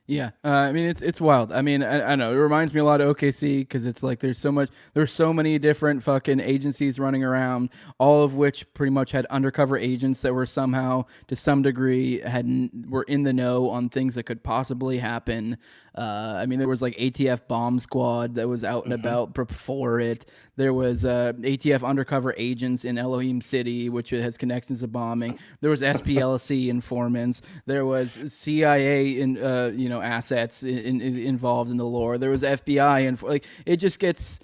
Yeah, it's wild. I know it reminds me a lot of OKC because it's like there's so many different fucking agencies running around, all of which pretty much had undercover agents that were somehow to some degree were in the know on things that could possibly happen. There was like ATF bomb squad that was out and about before it. There was ATF undercover agents in Elohim City, which has connections to bombing. There was SPLC informants. There was CIA assets involved in the lore. There was FBI, and it just gets.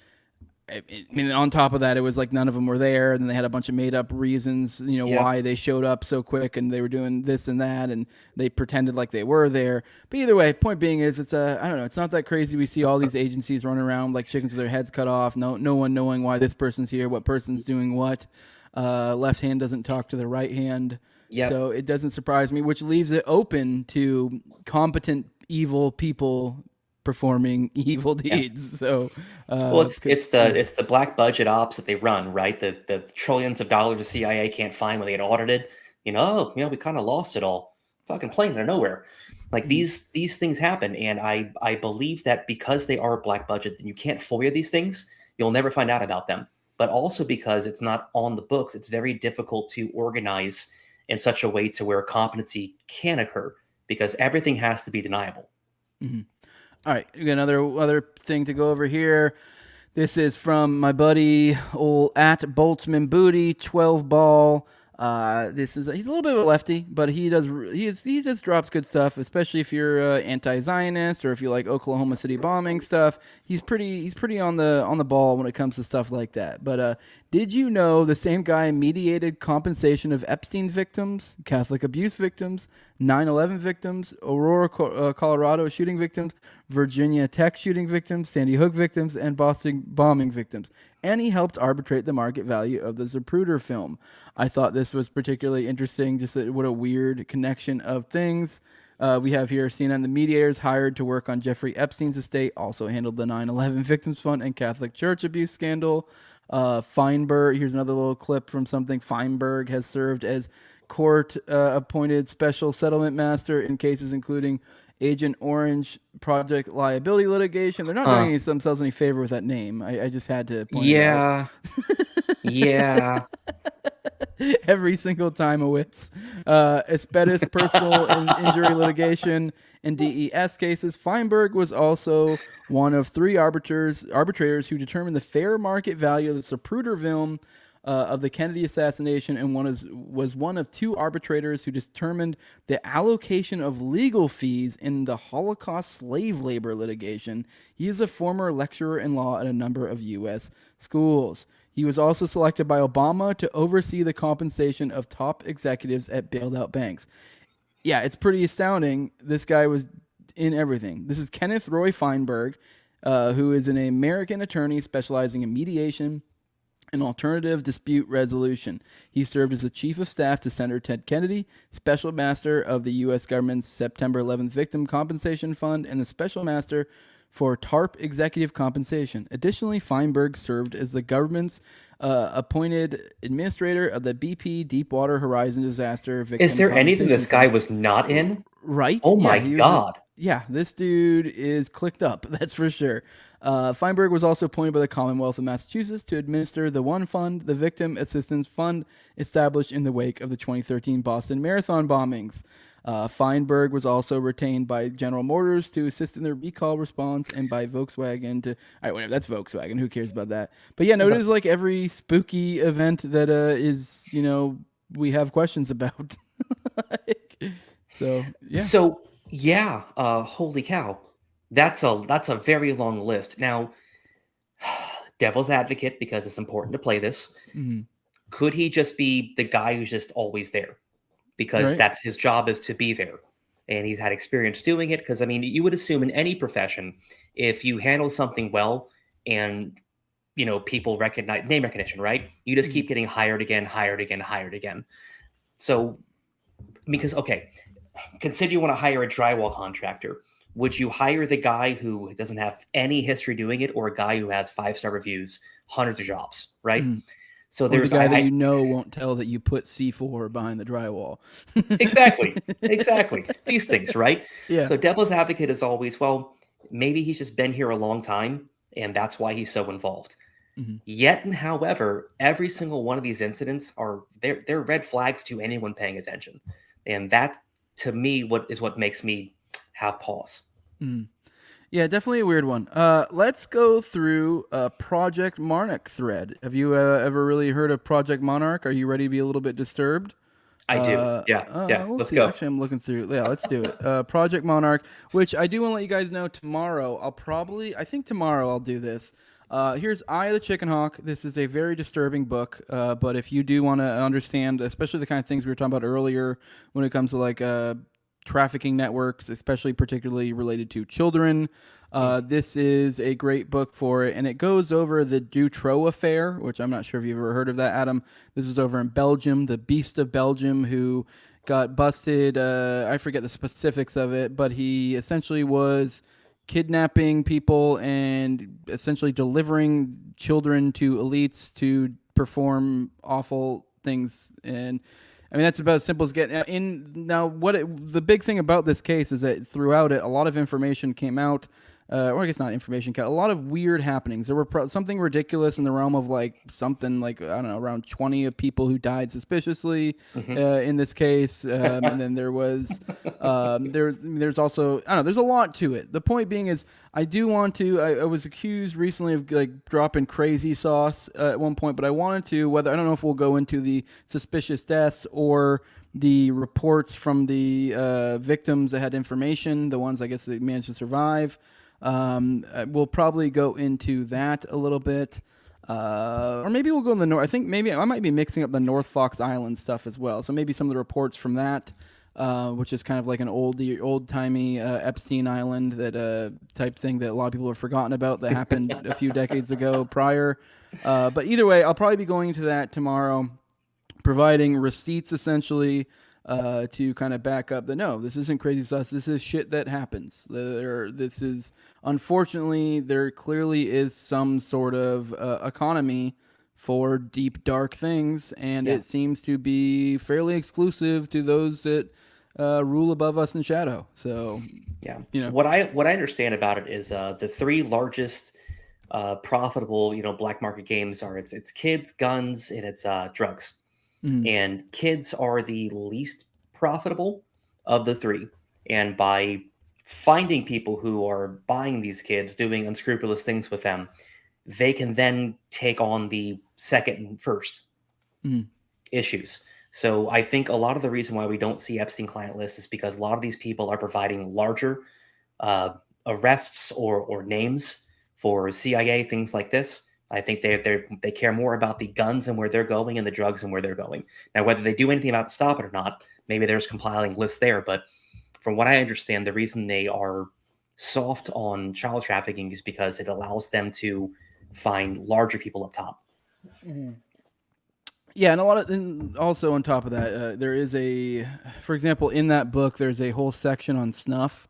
On top of that, it was like none of them were there, and they had a bunch of made-up reasons, why they showed up so quick, and they were doing this and that, and they pretended like they were there. But either way, point being is, it's not that crazy. We see all these agencies running around like chickens with their heads cut off. No one knowing why this person's here, what person's doing what. Left hand doesn't talk to the right hand. Yep. So it doesn't surprise me, which leaves it open to competent evil people performing evil deeds. So it's the black budget ops that they run, right? The trillions of dollars the CIA can't find when they get audited. We kind of lost it all. Fucking plane out of nowhere. Like these things happen, and I believe that because they are black budget, and you can't FOIA these things, you'll never find out about them. But also because it's not on the books, it's very difficult to organize in such a way to where competency can occur because everything has to be deniable. All right, we got another thing to go over here. This is from my buddy old at Boltzmann Booty 12 ball. He's a little bit of a lefty, but he just drops good stuff, especially if you're anti-Zionist or if you like Oklahoma City bombing stuff. He's pretty on the ball when it comes to stuff like that. But did you know the same guy mediated compensation of Epstein victims, Catholic abuse victims, 9/11 victims, Aurora, Colorado shooting victims, Virginia Tech shooting victims, Sandy Hook victims, and Boston bombing victims? And he helped arbitrate the market value of the Zapruder film. I thought this was particularly interesting, just what a weird connection of things. We have here CNN, the mediators hired to work on Jeffrey Epstein's estate, also handled the 9/11 Victims Fund and Catholic Church abuse scandal. Feinberg, here's another little clip from something. Feinberg has served as court-appointed special settlement master in cases including Agent Orange project liability litigation. They're not doing themselves any favor with that name. I just had to point it out. Yeah. Every single time a wits. Asbestos personal injury litigation and DES cases. Feinberg was also one of 3 arbitrators who determined the fair market value of the Zapruder film of the Kennedy assassination, and was one of 2 arbitrators who determined the allocation of legal fees in the Holocaust slave labor litigation. He is a former lecturer in law at a number of U.S. schools. He was also selected by Obama to oversee the compensation of top executives at bailed-out banks. Yeah, it's pretty astounding. This guy was in everything. This is Kenneth Roy Feinberg, who is an American attorney specializing in mediation and alternative dispute resolution. He served as the chief of staff to Senator Ted Kennedy, special master of the U.S. government's September 11th Victim Compensation Fund, and the special master for TARP executive compensation. Additionally, Feinberg served as the government's appointed administrator of the BP Deepwater Horizon disaster victim. Is there anything this guy was not in? Right? Oh my God. This dude is clicked up, that's for sure. Feinberg was also appointed by the Commonwealth of Massachusetts to administer the one fund, the Victim Assistance Fund, established in the wake of the 2013 Boston Marathon bombings. Feinberg was also retained by General Motors to assist in their recall response, and by Volkswagen to... All right, whatever, that's Volkswagen. Who cares about that? But yeah, no, it is like every spooky event that is, we have questions about. So, yeah. Holy cow. That's a very long list. Now, devil's advocate, because it's important to play this. Mm-hmm. Could he just be the guy who's just always there? Because that's his job, is to be there. And he's had experience doing it. Because, I mean, you would assume in any profession, if you handle something well and, people recognize name recognition, right? You just keep getting hired again. So, because, okay, consider you want to hire a drywall contractor. Would you hire the guy who doesn't have any history doing it, or a guy who has 5-star reviews, hundreds of jobs, right? Mm. So or there's the guy that won't tell that you put C4 behind the drywall. Exactly. These things, right? Yeah. So devil's advocate is always, well, maybe he's just been here a long time, and that's why he's so involved. Mm-hmm. Yet, and however, every single one of these incidents they're red flags to anyone paying attention, and that, to me, what makes me have pause. Mm. Yeah, definitely a weird one. Let's go through Project Monarch thread. Have you ever really heard of Project Monarch? Are you ready to be a little bit disturbed? I do. Yeah. Let's go. Actually, I'm looking through. Yeah, let's do it. Project Monarch, which I do want to let you guys know tomorrow. I think tomorrow I'll do this. Here's Eye of the Chickenhawk. This is a very disturbing book, but if you do want to understand, especially the kind of things we were talking about earlier when it comes to like trafficking networks, especially particularly related to children, this is a great book for it, and it goes over the Dutroux affair, which I'm not sure if you've ever heard of that, Adam. This is over in Belgium, the Beast of Belgium, who got busted. I forget the specifics of it, but he essentially was kidnapping people and essentially delivering children to elites to perform awful things. And I mean, that's about as simple as getting in. Now, the big thing about this case is that throughout it, a lot of information came out or I guess not information, a lot of weird happenings. There were something ridiculous in the realm of like something like, I don't know, around 20 of people who died suspiciously in this case. And then there was, there's also, I don't know, there's a lot to it. The point being is I do want to, I was accused recently of like dropping crazy sauce at one point, but I wanted to, whether, I don't know if we'll go into the suspicious deaths or the reports from the victims that had information, the ones I guess that managed to survive. We'll probably go into that a little bit. Or maybe we'll go in the north. I think maybe I might be mixing up the North Fox Island stuff as well. So maybe some of the reports from that, which is kind of like an old-timey Epstein Island that type thing that a lot of people have forgotten about that happened a few decades ago prior. But either way, I'll probably be going into that tomorrow, providing receipts essentially to kind of back up that no, this isn't crazy sauce. This is shit that happens. This is, unfortunately, there clearly is some sort of economy for deep, dark things, and it seems to be fairly exclusive to those that rule above us in shadow. So, what I understand about it is the three largest profitable, black market games are it's kids, guns, and it's drugs. And kids are the least profitable of the three. And by finding people who are buying these kids, doing unscrupulous things with them, they can then take on the second and first issues. So I think a lot of the reason why we don't see Epstein client lists is because a lot of these people are providing larger arrests or names for CIA, things like this. I think they care more about the guns and where they're going and the drugs and where they're going. Now, whether they do anything about to stop it or not, maybe there's compiling lists there. But from what I understand, the reason they are soft on child trafficking is because it allows them to find larger people up top. Yeah, and also on top of that, there is for example, in that book, there's a whole section on snuff.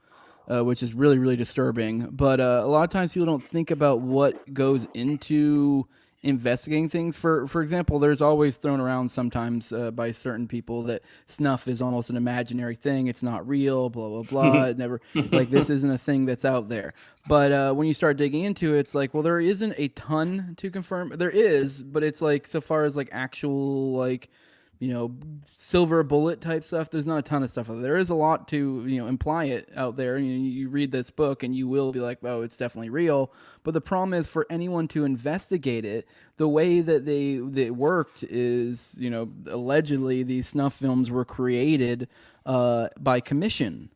Which is really, really disturbing. But a lot of times people don't think about what goes into investigating things. For example, there's always thrown around sometimes by certain people that snuff is almost an imaginary thing. It's not real, blah, blah, blah. It never, like, this isn't a thing that's out there. But when you start digging into it, it's like, well, there isn't a ton to confirm. There is, but it's like, so far as like actual, like, silver bullet type stuff, there's not a ton of stuff out there. There is a lot to, imply it out there. You read this book and you will be like, oh, it's definitely real. But the problem is for anyone to investigate it, the way that they worked is, allegedly these snuff films were created by commission.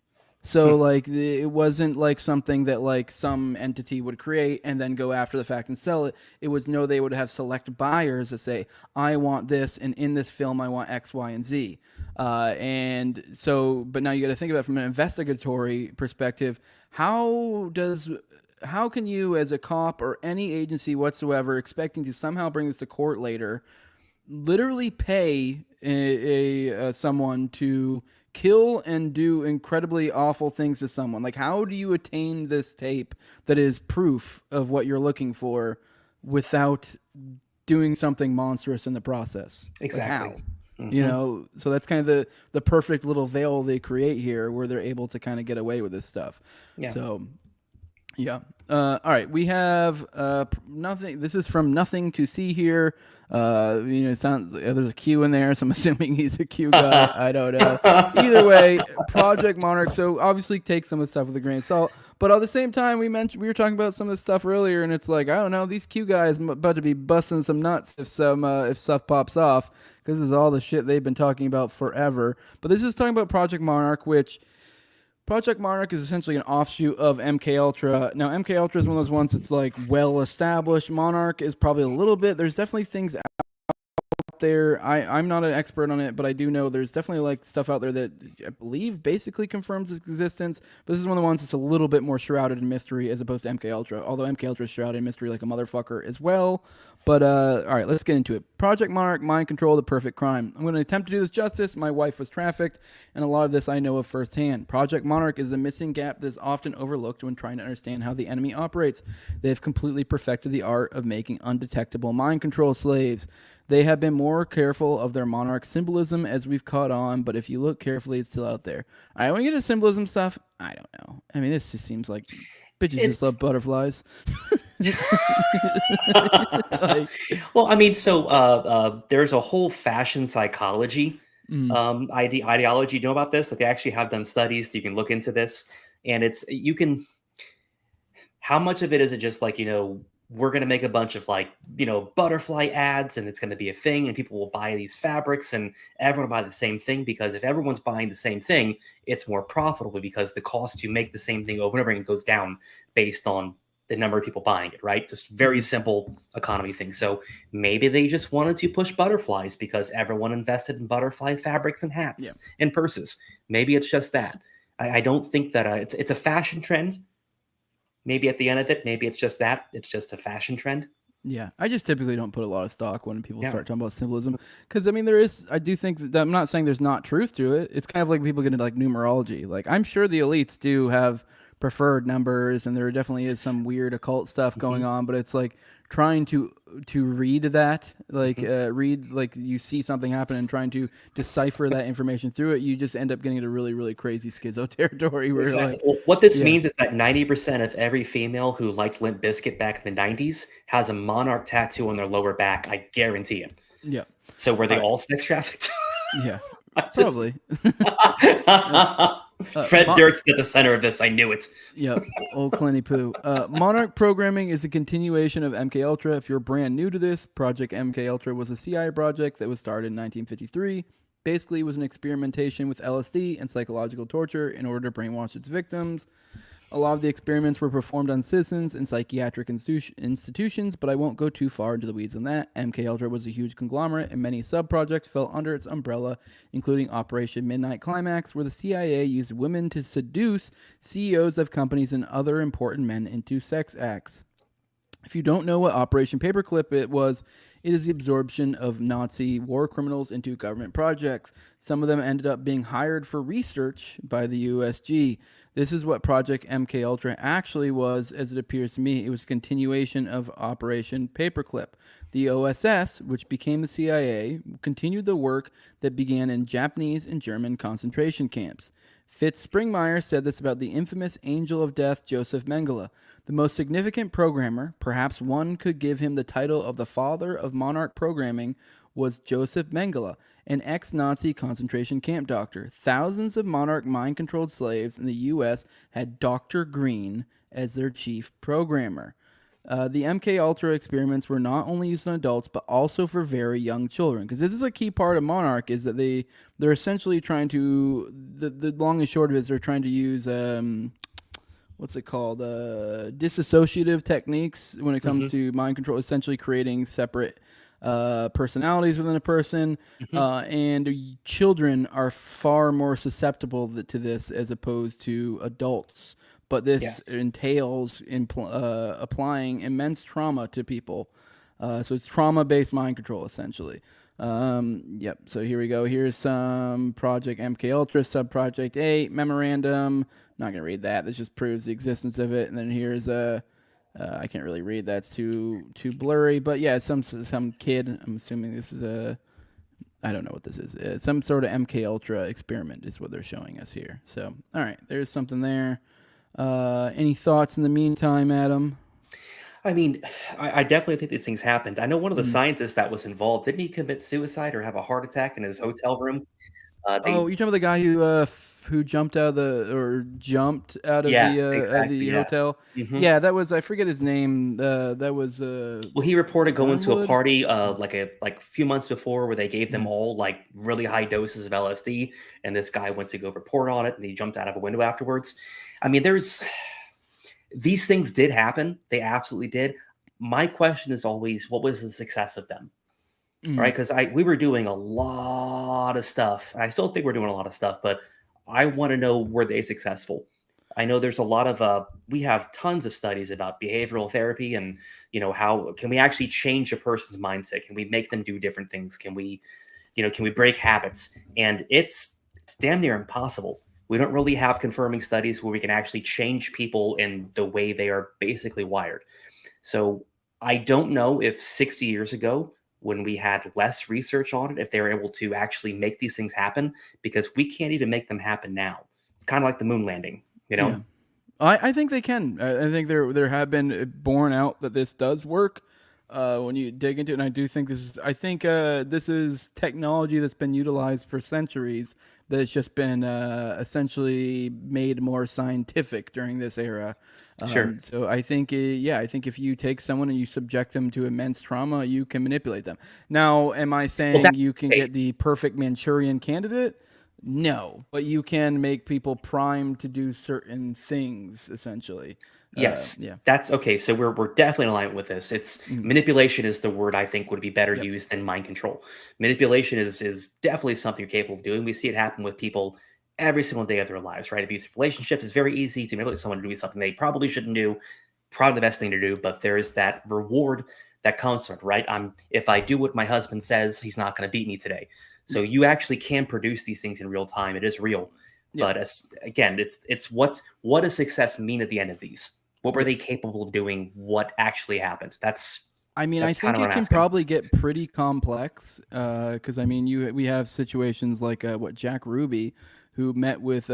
So like it wasn't like something that like some entity would create and then go after the fact and sell it. It was they would have select buyers that say, I want this, and in this film I want X, Y, and Z. And so, but now you got to think about it from an investigatory perspective. How can you as a cop or any agency whatsoever expecting to somehow bring this to court later literally pay someone to kill and do incredibly awful things to someone? Like, how do you attain this tape that is proof of what you're looking for without doing something monstrous in the process? Exactly. Like how? So that's kind of the perfect little veil they create here where they're able to kind of get away with this stuff. Yeah. So, yeah. All right. We have nothing. This is from Nothing to See here. It sounds there's a Q in there, so I'm assuming he's a Q guy. I don't know. Either way, Project Monarch. So obviously take some of the stuff with a grain of salt. But at the same time, we were talking about some of this stuff earlier, and it's like, I don't know, these Q guys about to be busting some nuts if stuff pops off, because this is all the shit they've been talking about forever. But this is talking about Project Monarch, which Project Monarch is essentially an offshoot of MK Ultra. Now, MK Ultra is one of those ones that's like well established. Monarch is probably a little bit. There's definitely things out there. I'm not an expert on it, but I do know there's definitely like stuff out there that I believe basically confirms its existence. But this is one of the ones that's a little bit more shrouded in mystery as opposed to MK Ultra. Although MK Ultra is shrouded in mystery like a motherfucker as well. But all right, let's get into it. Project Monarch, mind control, the perfect crime. I'm going to attempt to do this justice. My wife was trafficked, and a lot of this I know of firsthand. Project Monarch is the missing gap that is often overlooked when trying to understand how the enemy operates. They have completely perfected the art of making undetectable mind control slaves. They have been more careful of their monarch symbolism as we've caught on, but if you look carefully, it's still out there. All right, when we get to symbolism stuff, I don't know. I mean, this just seems like Bitches just love butterflies. Well, I mean, so there's a whole fashion psychology ideology. You know about this? That they actually have done studies. You can look into this, and you can. How much of it is it just like, we're going to make a bunch of like, butterfly ads and it's going to be a thing and people will buy these fabrics and everyone will buy the same thing, because if everyone's buying the same thing, it's more profitable because the cost to make the same thing over and over again goes down based on the number of people buying it, right? Just very simple economy thing. So maybe they just wanted to push butterflies because everyone invested in butterfly fabrics and hats and purses. Maybe it's just that. I don't think that it's a fashion trend. Maybe at the end of it, maybe it's just that. It's just a fashion trend. Yeah, I just typically don't put a lot of stock when people start talking about symbolism, because I mean, I do think that I'm not saying there's not truth to it. It's kind of like people get into like numerology. Like, I'm sure the elites do have preferred numbers, and there definitely is some weird occult stuff going on, but it's like trying to read that, like read, like you see something happen and trying to decipher that information through it, you just end up getting into really, really crazy schizo territory where like, well, what this means is that 90% of every female who liked Limp Bizkit back in the 90s has a Monarch tattoo on their lower back. I guarantee it. Yeah. So were they all sex trafficked? Yeah, probably. Fred Durst's at the center of this. I knew it. Yep, old Clinty Poo. Monarch programming is a continuation of MK Ultra. If you're brand new to this, Project MK Ultra was a CIA project that was started in 1953. Basically, it was an experimentation with LSD and psychological torture in order to brainwash its victims. A lot of the experiments were performed on citizens in psychiatric institutions, but I won't go too far into the weeds on that. MK Ultra was a huge conglomerate, and many sub-projects fell under its umbrella, including Operation Midnight Climax, where the CIA used women to seduce CEOs of companies and other important men into sex acts. If you don't know what Operation Paperclip it is the absorption of Nazi war criminals into government projects. Some of them ended up being hired for research by the USG. This is what Project MK Ultra actually was, as it appears to me. It was a continuation of Operation Paperclip. The OSS, which became the CIA, continued the work that began in Japanese and German concentration camps. Fitz Springmeier said this about the infamous Angel of Death, Joseph Mengele. The most significant programmer, perhaps one could give him the title of the father of Monarch programming, was Joseph Mengele, an ex-Nazi concentration camp doctor. Thousands of Monarch mind-controlled slaves in the U.S. had Dr. Green as their chief programmer. The MK Ultra experiments were not only used on adults, but also for very young children. Because this is a key part of Monarch, is that they're essentially trying to, the long and short of it is they're trying to use, what's it called? Dissociative techniques when it comes to mind control, essentially creating separate personalities within a person. And children are far more susceptible to this as opposed to adults. But this entails applying immense trauma to people. So it's trauma-based mind control, essentially. Yep, so here we go. Here's some Project MK Ultra, Sub-Project 8, Memorandum. Not going to read that. This just proves the existence of it. And then here's I can't really read. That's too blurry. But yeah, some kid, I'm assuming this is I don't know what this is. Some sort of MK Ultra experiment is what they're showing us here. So, all right, there's something there. Any thoughts in the meantime, Adam? I mean, I definitely think these things happened. I know one of the scientists that was involved. Didn't he commit suicide or have a heart attack in his hotel room? You're talking about the guy who jumped out of the hotel. Yeah, that was, I forget his name. That was well, he reported going to a party like a few months before where they gave them all like really high doses of LSD, and this guy went to go report on it, and he jumped out of a window afterwards. I mean, these things did happen. They absolutely did. My question is always, what was the success of them? Right? Because we were doing a lot of stuff. I still think we're doing a lot of stuff, but I want to know, were they successful? I know there's a lot of we have tons of studies about behavioral therapy and how can we actually change a person's mindset? Can we make them do different things? Can we break habits? And it's damn near impossible. We don't really have confirming studies where we can actually change people in the way they are basically wired. So I don't know if 60 years ago, when we had less research on it, if they were able to actually make these things happen, because we can't even make them happen now. It's kind of like the moon landing, Yeah. I think they can. I think there have been borne out that this does work when you dig into it. And I do think this is technology that's been utilized for centuries. That's just been essentially made more scientific during this era. Sure. So I think, I think if you take someone and you subject them to immense trauma, you can manipulate them. Now, am I saying you can get the perfect Manchurian candidate? No, but you can make people primed to do certain things, essentially. Yes, that's okay. So we're definitely in alignment with this. It's manipulation is the word I think would be better used than mind control. Manipulation is definitely something you're capable of doing. We see it happen with people every single day of their lives, right? Abusive relationships is very easy to manipulate someone to do something they probably shouldn't do. Probably the best thing to do, but there is that reward that comes from it, right? If I do what my husband says, he's not going to beat me today. So you actually can produce these things in real time. It is real. But again, it's what does success mean at the end of these? What were they capable of doing? What actually happened? I think it can probably get pretty complex because we have situations like Jack Ruby, who met with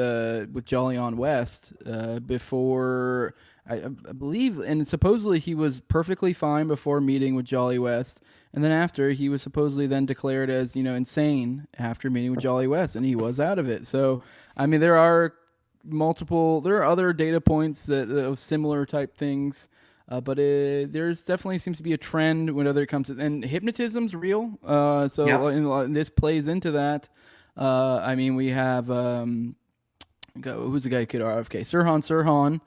Jolly on West before I believe, and supposedly he was perfectly fine before meeting with Jolly West, and then after he was supposedly then declared as insane after meeting with Jolly West, and he was out of it. So there are other data points that of similar type things. But there's definitely seems to be a trend whenever it comes to, and hypnotism's real. And this plays into that. We have who's the guy who killed RFK? Sirhan.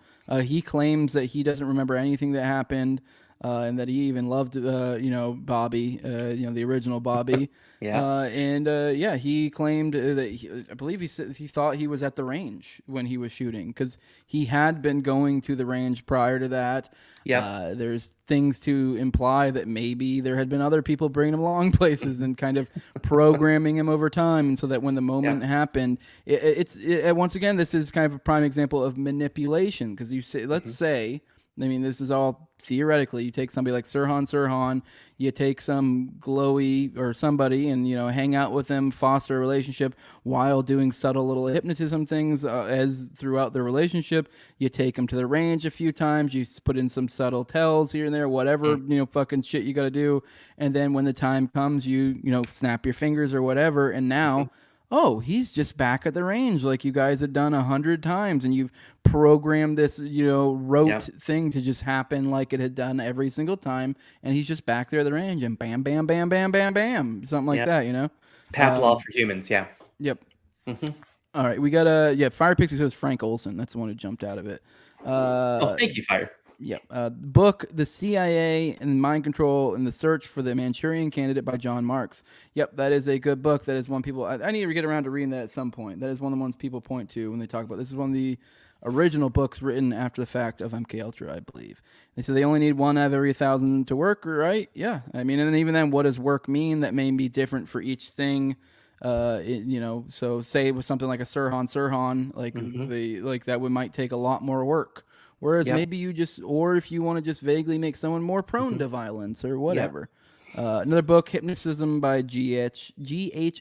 He claims that he doesn't remember anything that happened, and that he even loved Bobby, the original Bobby. He claimed that I believe he said he thought he was at the range when he was shooting because he had been going to the range prior to that. There's things to imply that maybe there had been other people bringing him along places and kind of programming him over time, and so that when the moment happened, it's once again this is kind of a prime example of manipulation because let's say. This is all theoretically. You take somebody like Sirhan, you take some glowy or somebody and, hang out with them, foster a relationship while doing subtle little hypnotism things as throughout the relationship. You take them to the range a few times. You put in some subtle tells here and there, whatever, fucking shit you got to do. And then when the time comes, you snap your fingers or whatever. And now... Oh, he's just back at the range like you guys had done 100 times, and you've programmed this, rote thing to just happen like it had done every single time, and he's just back there at the range, and bam, bam, bam, bam, bam, bam, something like that, Pavlov for humans, Yep. Mm-hmm. All right, we got Fire Pixie says Frank Olson. That's the one who jumped out of it. Thank you, Fire. Book The CIA and Mind Control in the Search for the Manchurian Candidate by John Marks. Yep, that is a good book. That is one people... I need to get around to reading that at some point. That is one of the ones people point to when they talk about... This is one of the original books written after the fact of MKUltra, I believe. They said they only need one out of every 1,000 to work, right? Yeah. And then even then, what does work mean? That may be different for each thing. So say with something like a Sirhan, like that might take a lot more work. Whereas maybe you or if you want to just vaguely make someone more prone to violence or whatever. Another book, Hypnotism by G.H.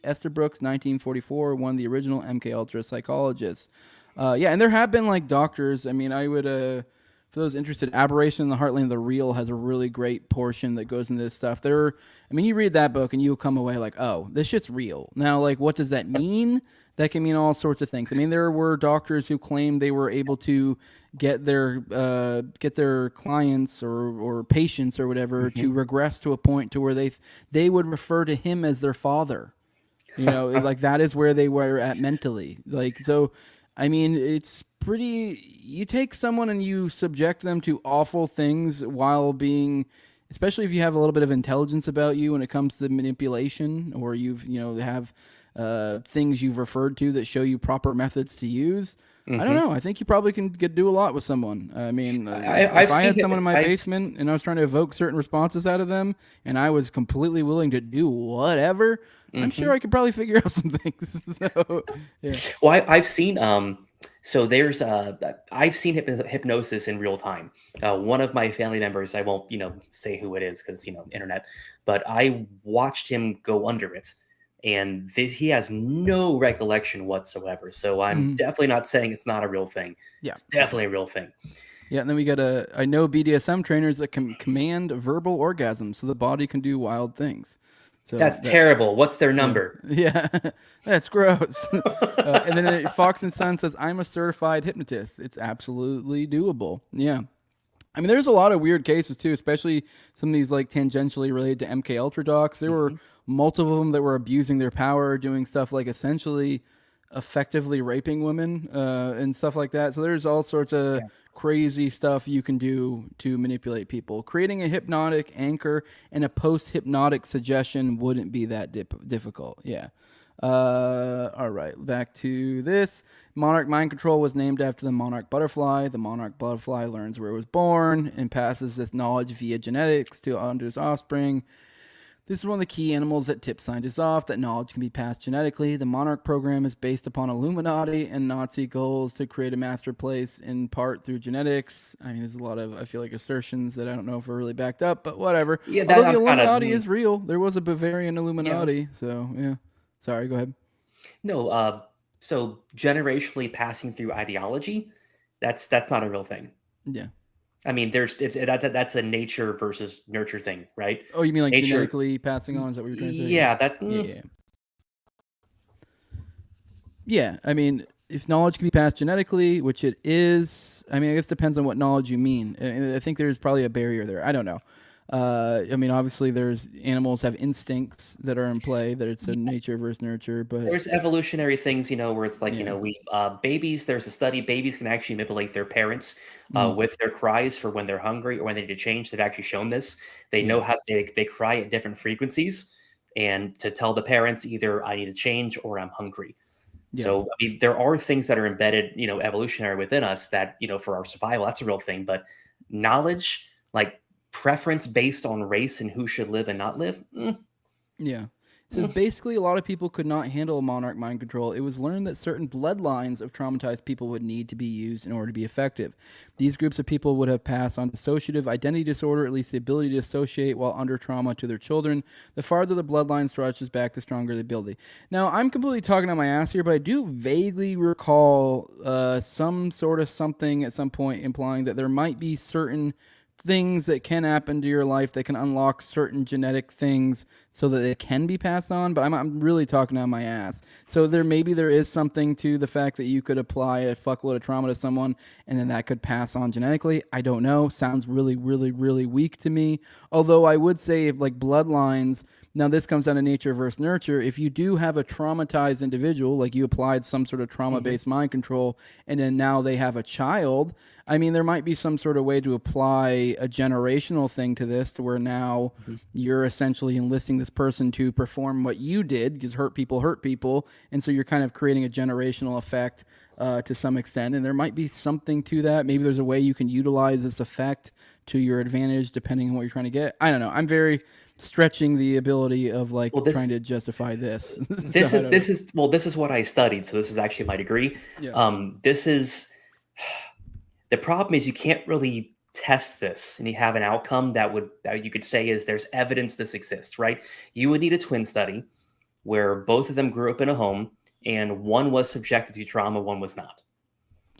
Estabrooks, 1944, one of the original MKUltra psychologists. And there have been doctors. I would, for those interested, Aberration in the Heartland of the Real has a really great portion that goes into this stuff. You read that book and you'll come away like, oh, this shit's real. Now, what does that mean? That can mean all sorts of things. There were doctors who claimed they were able to get their clients or patients or whatever to regress to a point to where they would refer to him as their father. That is where they were at mentally. It's pretty. You take someone and you subject them to awful things while being. Especially if you have a little bit of intelligence about you when it comes to manipulation, or have things you've referred to that show you proper methods to use. I don't know. I think you probably can do a lot with someone. If I had someone in my basement and I was trying to evoke certain responses out of them, and I was completely willing to do whatever, I'm sure I could probably figure out some things. So, yeah. Well, I've seen. I've seen hypnosis in real time. One of my family members, I won't, say who it is because internet, but I watched him go under it and he has no recollection whatsoever. So I'm definitely not saying it's not a real thing. Yeah, it's definitely a real thing. Yeah, and then we got I know BDSM trainers that can command verbal orgasms so the body can do wild things. So that's terrible. What's their number? Yeah, that's gross. And then Fox and Son says, I'm a certified hypnotist. It's absolutely doable. Yeah. I mean, there's a lot of weird cases too, especially some of these like tangentially related to MK Ultra docs. There were multiple of them that were abusing their power, doing stuff like essentially effectively raping women and stuff like that. So there's all sorts of crazy stuff you can do to manipulate people. Creating a hypnotic anchor and a post-hypnotic suggestion wouldn't be that difficult. Yeah. All right, back to this. Monarch mind control was named after the monarch butterfly. The monarch butterfly learns where it was born and passes this knowledge via genetics to its offspring. This is one of the key animals that tip scientists off that knowledge can be passed genetically. The Monarch program is based upon Illuminati and Nazi goals to create a master place in part through genetics. I mean, there's a lot of, I feel like, assertions that I don't know if are really backed up, but whatever. Yeah, although the Illuminati is real. There was a Bavarian Illuminati, so yeah. Sorry, go ahead. No, so generationally passing through ideology, that's not a real thing. Yeah. I mean, that's a nature versus nurture thing, right? Oh, you mean like nature, genetically passing on? Is that what you're trying to say? Yeah, Yeah, I mean, if knowledge can be passed genetically, which it is, I mean, I guess it depends on what knowledge you mean. I think there's probably a barrier there. I don't know. I mean, obviously, there's animals have instincts that are in play. That it's a nature versus nurture, but there's evolutionary things, where it's like, we babies. There's a study. Babies can actually manipulate their parents with their cries for when they're hungry or when they need to change. They've actually shown this. They know how they cry at different frequencies, and to tell the parents either I need to change or I'm hungry. Yeah. So I mean, there are things that are embedded, evolutionary within us that for our survival, that's a real thing. But knowledge, like preference based on race and who should live and not live. Yeah. It says basically a lot of people could not handle monarch mind control. It was learned that certain bloodlines of traumatized people would need to be used in order to be effective. These groups of people would have passed on dissociative identity disorder, at least the ability to associate while under trauma to their children. The farther the bloodline stretches back, the stronger the ability. Now, I'm completely talking on my ass here, but I do vaguely recall some sort of something at some point implying that there might be certain things that can happen to your life that can unlock certain genetic things so that it can be passed on, but I'm really talking on my ass. So maybe there is something to the fact that you could apply a fuckload of trauma to someone and then that could pass on genetically. I don't know. Sounds really, really, really weak to me. Although I would say like bloodlines, now this comes down to nature versus nurture. If you do have a traumatized individual, like you applied some sort of trauma-based mind control, and then now they have a child, I mean, there might be some sort of way to apply a generational thing to this, to where now you're essentially enlisting this person to perform what you did, because hurt people, and so you're kind of creating a generational effect to some extent, and there might be something to that. Maybe there's a way you can utilize this effect to your advantage depending on what you're trying to get. I don't know. I'm very stretching the ability of trying to justify this. This is what I studied, so this is actually my degree. Yeah. The problem is you can't really test this and you have an outcome that you could say is there's evidence this exists, right? You would need a twin study where both of them grew up in a home and one was subjected to trauma, one was not.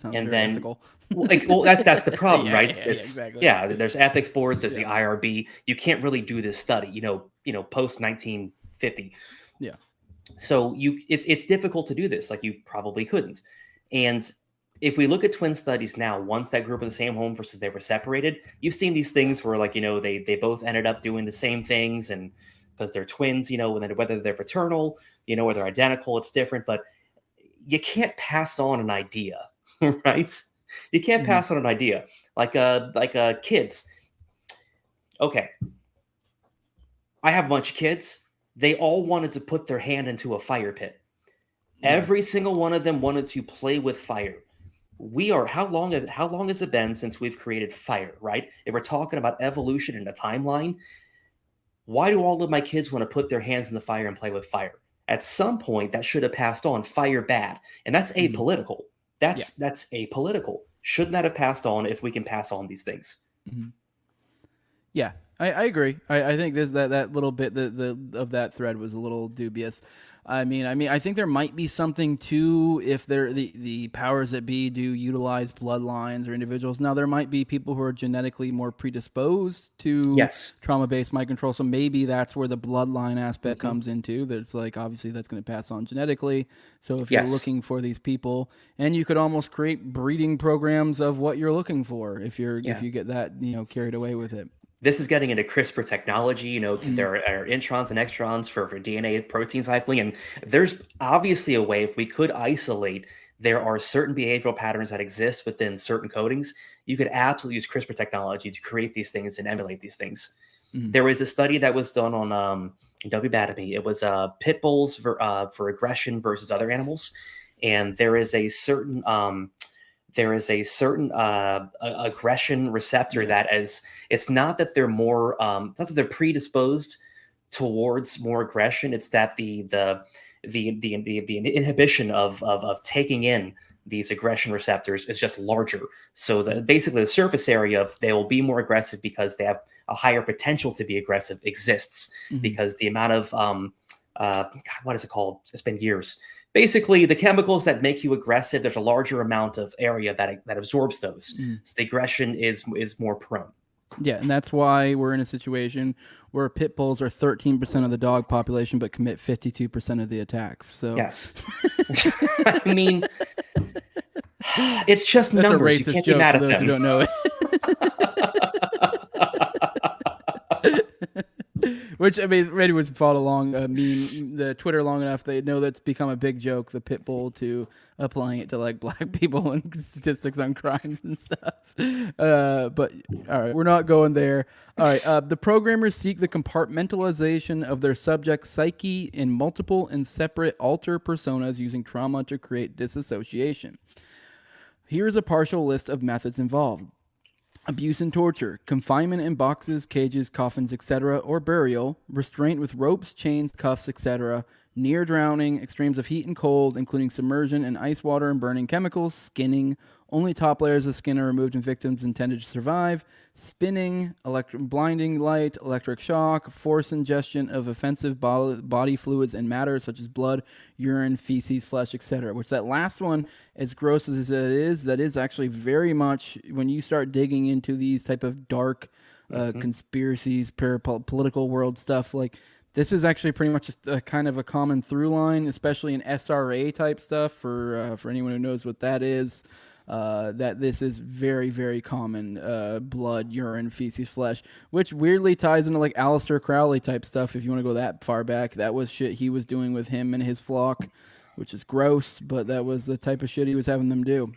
Sounds and very ethical. That's the problem, right? Yeah, exactly. Yeah, there's ethics boards, there's the IRB. You can't really do this study, post 1950. Yeah. So it's difficult to do this. Like you probably couldn't. And if we look at twin studies now, ones that grew up in the same home versus they were separated, you've seen these things where they both ended up doing the same things, and because they're twins, whether they're fraternal, or they're identical, it's different. But you can't pass on an idea, right? You can't pass on an idea like kids. Okay, I have a bunch of kids. They all wanted to put their hand into a fire pit. Yeah. Every single one of them wanted to play with fire. How long has it been since we've created fire, right? If we're talking about evolution and a timeline, why do all of my kids want to put their hands in the fire and play with fire? At some point, that should have passed on. Fire bad, and that's apolitical. That's apolitical. Shouldn't that have passed on if we can pass on these things? Yeah, I agree. I think this that little bit of that thread was a little dubious. I mean, I think there might be something to if the powers that be do utilize bloodlines or individuals. Now there might be people who are genetically more predisposed to Yes. trauma-based mind control, so maybe that's where the bloodline aspect comes into. That it's like obviously that's going to pass on genetically. So if you're Yes. looking for these people, and you could almost create breeding programs of what you're looking for if you get that carried away with it. This is getting into CRISPR technology. There are introns and extrons for DNA protein cycling. And there's obviously a way, if we could isolate, there are certain behavioral patterns that exist within certain codings. You could absolutely use CRISPR technology to create these things and emulate these things. There was a study that was done on WBATME. It was pit bulls for aggression versus other animals. And there is a certain aggression receptor that it's not that they're more not that they're predisposed towards more aggression. It's that the inhibition of taking in these aggression receptors is just larger. So that basically the surface area of they will be more aggressive because they have a higher potential to be aggressive exists because the amount of God, what is it called? It's been years. Basically, the chemicals that make you aggressive, there's a larger amount of area that absorbs those. So the aggression is more prone. Yeah, and that's why we're in a situation where pit bulls are 13% of the dog population, but commit 52% of the attacks. So yes, I mean, it's just that's numbers. A racist you can't joke be mad for at those them. who don't know it. Which, I mean, Randy was followed along the Twitter long enough. They know that's become a big joke, the pit bull, to applying it to like black people and statistics on crimes and stuff. But all right, we're not going there. All right, the programmers seek the compartmentalization of their subject's psyche in multiple and separate alter personas using trauma to create disassociation. Here's a partial list of methods involved. Abuse and torture, confinement in boxes, cages, coffins, etc., or burial, restraint with ropes, chains, cuffs, etc., near drowning, extremes of heat and cold, including submersion in ice water and burning chemicals, skinning, only top layers of skin are removed in victims intended to survive, spinning, blinding light, electric shock, forced ingestion of offensive body fluids and matter such as blood, urine, feces, flesh, etc. Which that last one, as gross as it is, that is actually very much, when you start digging into these type of dark conspiracies, political world stuff, like this is actually pretty much a kind of a common through line, especially in SRA type stuff for anyone who knows what that is. That this is very, very common, blood, urine, feces, flesh, which weirdly ties into like Aleister Crowley type stuff. If you want to go that far back, that was shit he was doing with him and his flock, which is gross, but that was the type of shit he was having them do.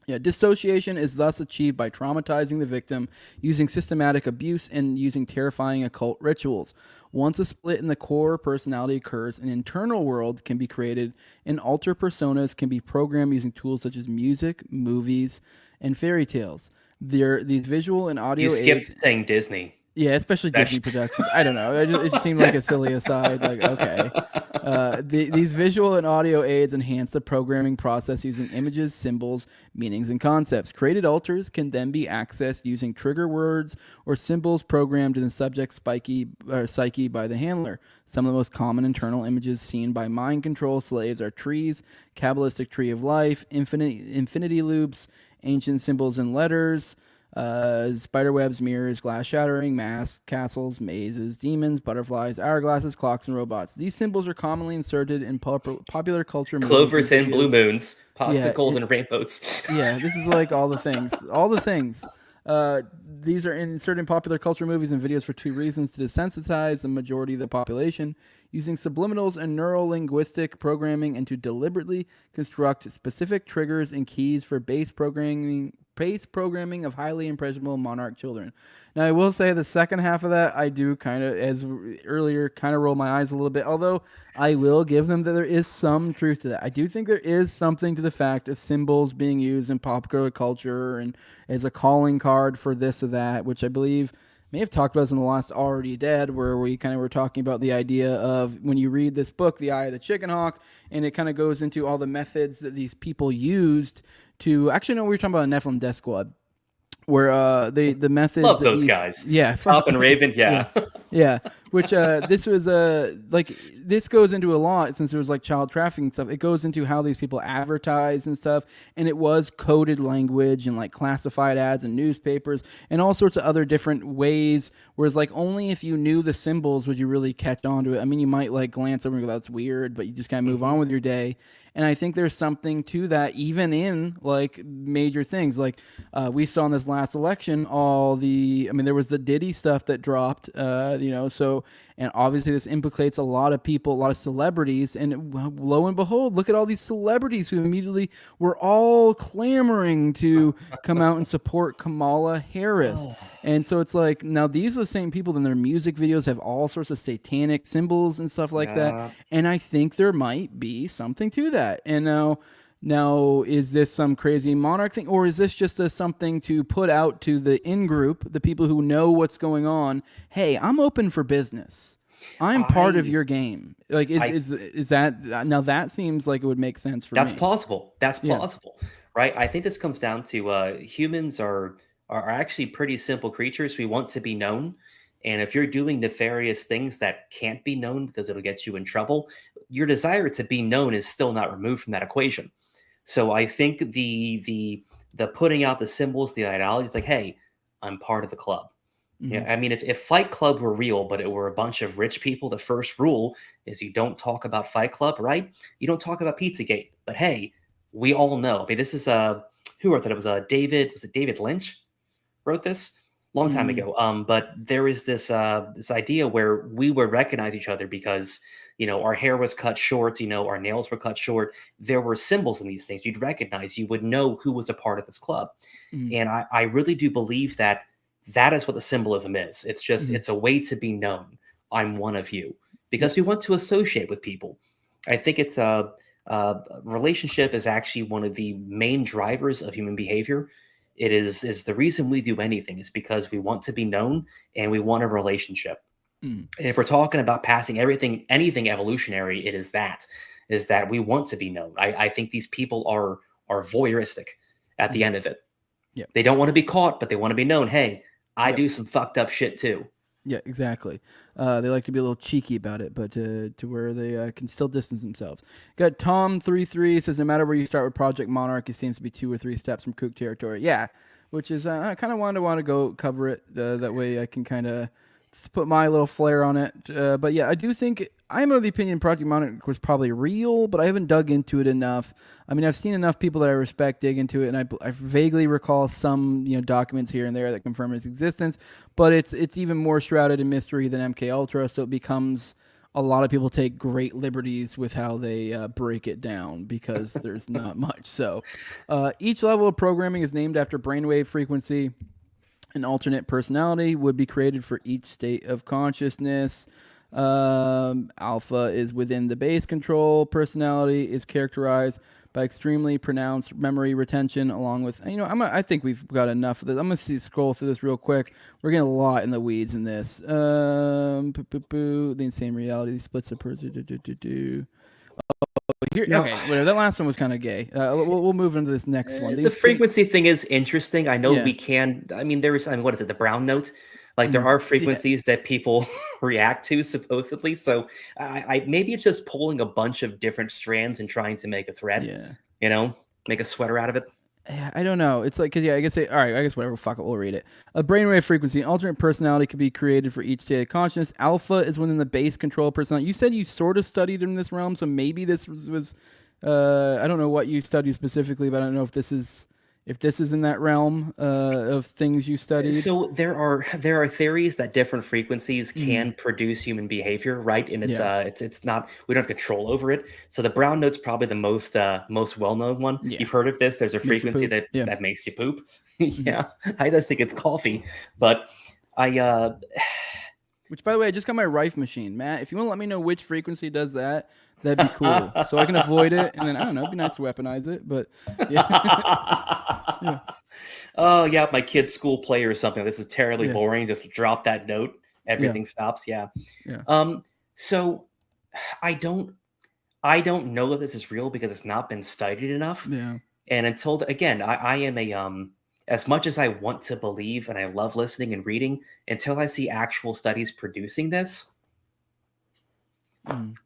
Dissociation is thus achieved by traumatizing the victim, using systematic abuse, and using terrifying occult rituals. Once a split in the core personality occurs, an internal world can be created, and alter personas can be programmed using tools such as music, movies, and fairy tales. These visual and audio You skipped aids... saying Disney. Yeah, especially Disney productions. I don't know. It just seemed like a silly aside. Like, okay. These visual and audio aids enhance the programming process using images, symbols, meanings, and concepts. Created alters can then be accessed using trigger words or symbols programmed in the subject's psyche by the handler. Some of the most common internal images seen by mind control slaves are trees, Kabbalistic tree of life, infinity loops, ancient symbols and letters, spider webs, mirrors, glass shattering, masks, castles, mazes, demons, butterflies, hourglasses, clocks, and robots. These symbols are commonly inserted in popular culture. Clovers and blue moons, popsicles and rainbows. Yeah, this is like all the things. All the things. These are inserted in popular culture movies and videos for two reasons: to desensitize the majority of the population using subliminals and neuro-linguistic programming, and to deliberately construct specific triggers and keys for base programming of highly impressionable Monarch children. Now, I will say the second half of that, I do kind of, as earlier, kind of roll my eyes a little bit, although I will give them that there is some truth to that. I do think there is something to the fact of symbols being used in popular culture and as a calling card for this or that, which I believe may have talked about this in the last Already Dead, where we kind of were talking about the idea of when you read this book, The Eye of the Chickenhawk, and it kind of goes into all the methods that these people used to... Actually, no, we were talking about a Nephilim Death Squad, where the methods Love that those these, guys. yeah, Top and Raven, yeah. yeah, which this was like this goes into a lot since there was like child trafficking stuff. It goes into how these people advertise and stuff, and it was coded language and like classified ads in newspapers and all sorts of other different ways. Whereas like only if you knew the symbols would you really catch on to it. I mean, you might like glance over and go, "That's weird," but you just kind of move on with your day. And I think there's something to that, even in like major things. Like we saw in this last election, there was the Diddy stuff that dropped, so, and obviously this implicates a lot of people, a lot of celebrities. And lo and behold, look at all these celebrities who immediately were all clamoring to come out and support Kamala Harris. And so it's like, now these are the same people in their music videos have all sorts of satanic symbols and stuff like that. And I think there might be something to that. And now, is this some crazy Monarch thing, or is this just something to put out to the in-group, the people who know what's going on? Hey, I'm open for business. I'm part of your game. Like, is that, now that seems like it would make sense for me. That's plausible. That's plausible, right? I think this comes down to humans are actually pretty simple creatures. We want to be known. And if you're doing nefarious things that can't be known because it'll get you in trouble, your desire to be known is still not removed from that equation. So I think the putting out the symbols, the ideology, it's like, hey, I'm part of the club. Mm-hmm. Yeah, I mean, if Fight Club were real, but it were a bunch of rich people, the first rule is you don't talk about Fight Club, right? You don't talk about Pizzagate. But hey, we all know. I mean, this is who wrote that? It was David Lynch wrote this long time ago. But there is this idea where we would recognize each other because our hair was cut short, our nails were cut short. There were symbols in these things you'd recognize. You would know who was a part of this club. And I really do believe that is what the symbolism is. It's just it's a way to be known. I'm one of you because we want to associate with people. I think it's a relationship is actually one of the main drivers of human behavior. It is the reason we do anything is because we want to be known and we want a relationship. And if we're talking about passing anything evolutionary, it is that we want to be known. I think these people are voyeuristic at the end of it. Yeah. They don't want to be caught, but they want to be known. Hey, I do some fucked up shit too. Yeah, exactly. They like to be a little cheeky about it, but to where they can still distance themselves. Got Tom33 says, no matter where you start with Project Monarch, it seems to be 2 or 3 steps from kook territory. Yeah, which is I kind of want to go cover it. That way I can kind of put my little flair on it. But yeah, I do think I'm of the opinion Project Monarch was probably real, but I haven't dug into it enough. I mean, I've seen enough people that I respect dig into it, and I vaguely recall some documents here and there that confirm its existence. But it's even more shrouded in mystery than MK Ultra, so it becomes a lot of people take great liberties with how they break it down because there's not much. So each level of programming is named after brainwave frequency. An alternate personality would be created for each state of consciousness. Alpha is within the base control. Personality is characterized by extremely pronounced memory retention, along with I think we've got enough of this. I'm gonna scroll through this real quick. We're getting a lot in the weeds in this. The insane reality splits a person. Okay, whatever. That last one was kind of gay. We'll move into this next one. The frequency thing is interesting. I know we can. I mean, what is it? The brown note. Like there are frequencies that people react to supposedly. So I maybe it's just pulling a bunch of different strands and trying to make a thread. Yeah. Make a sweater out of it. I don't know. It's like, I guess whatever. Fuck it. We'll read it. A brainwave frequency, an alternate personality could be created for each state of consciousness. Alpha is within the base control personality. You said you sort of studied in this realm, so maybe this was I don't know what you studied specifically, but I don't know if this is in that realm of things you studied. So there are theories that different frequencies can produce human behavior, right? And it's not, we don't have control over it. So the brown note's probably the most well-known one. Yeah. You've heard of this. There's a frequency that makes you poop. I just think it's coffee, but which, by the way, I just got my Rife machine. Matt, if you want to let me know which frequency does that, that'd be cool. So I can avoid it. And then, I don't know, it'd be nice to weaponize it. But, yeah. Oh, yeah, my kid's school play or something. This is terribly boring. Just drop that note. Everything stops. Yeah. So I don't know that this is real because it's not been studied enough. Yeah. And until, again, I am as much as I want to believe and I love listening and reading, until I see actual studies producing this,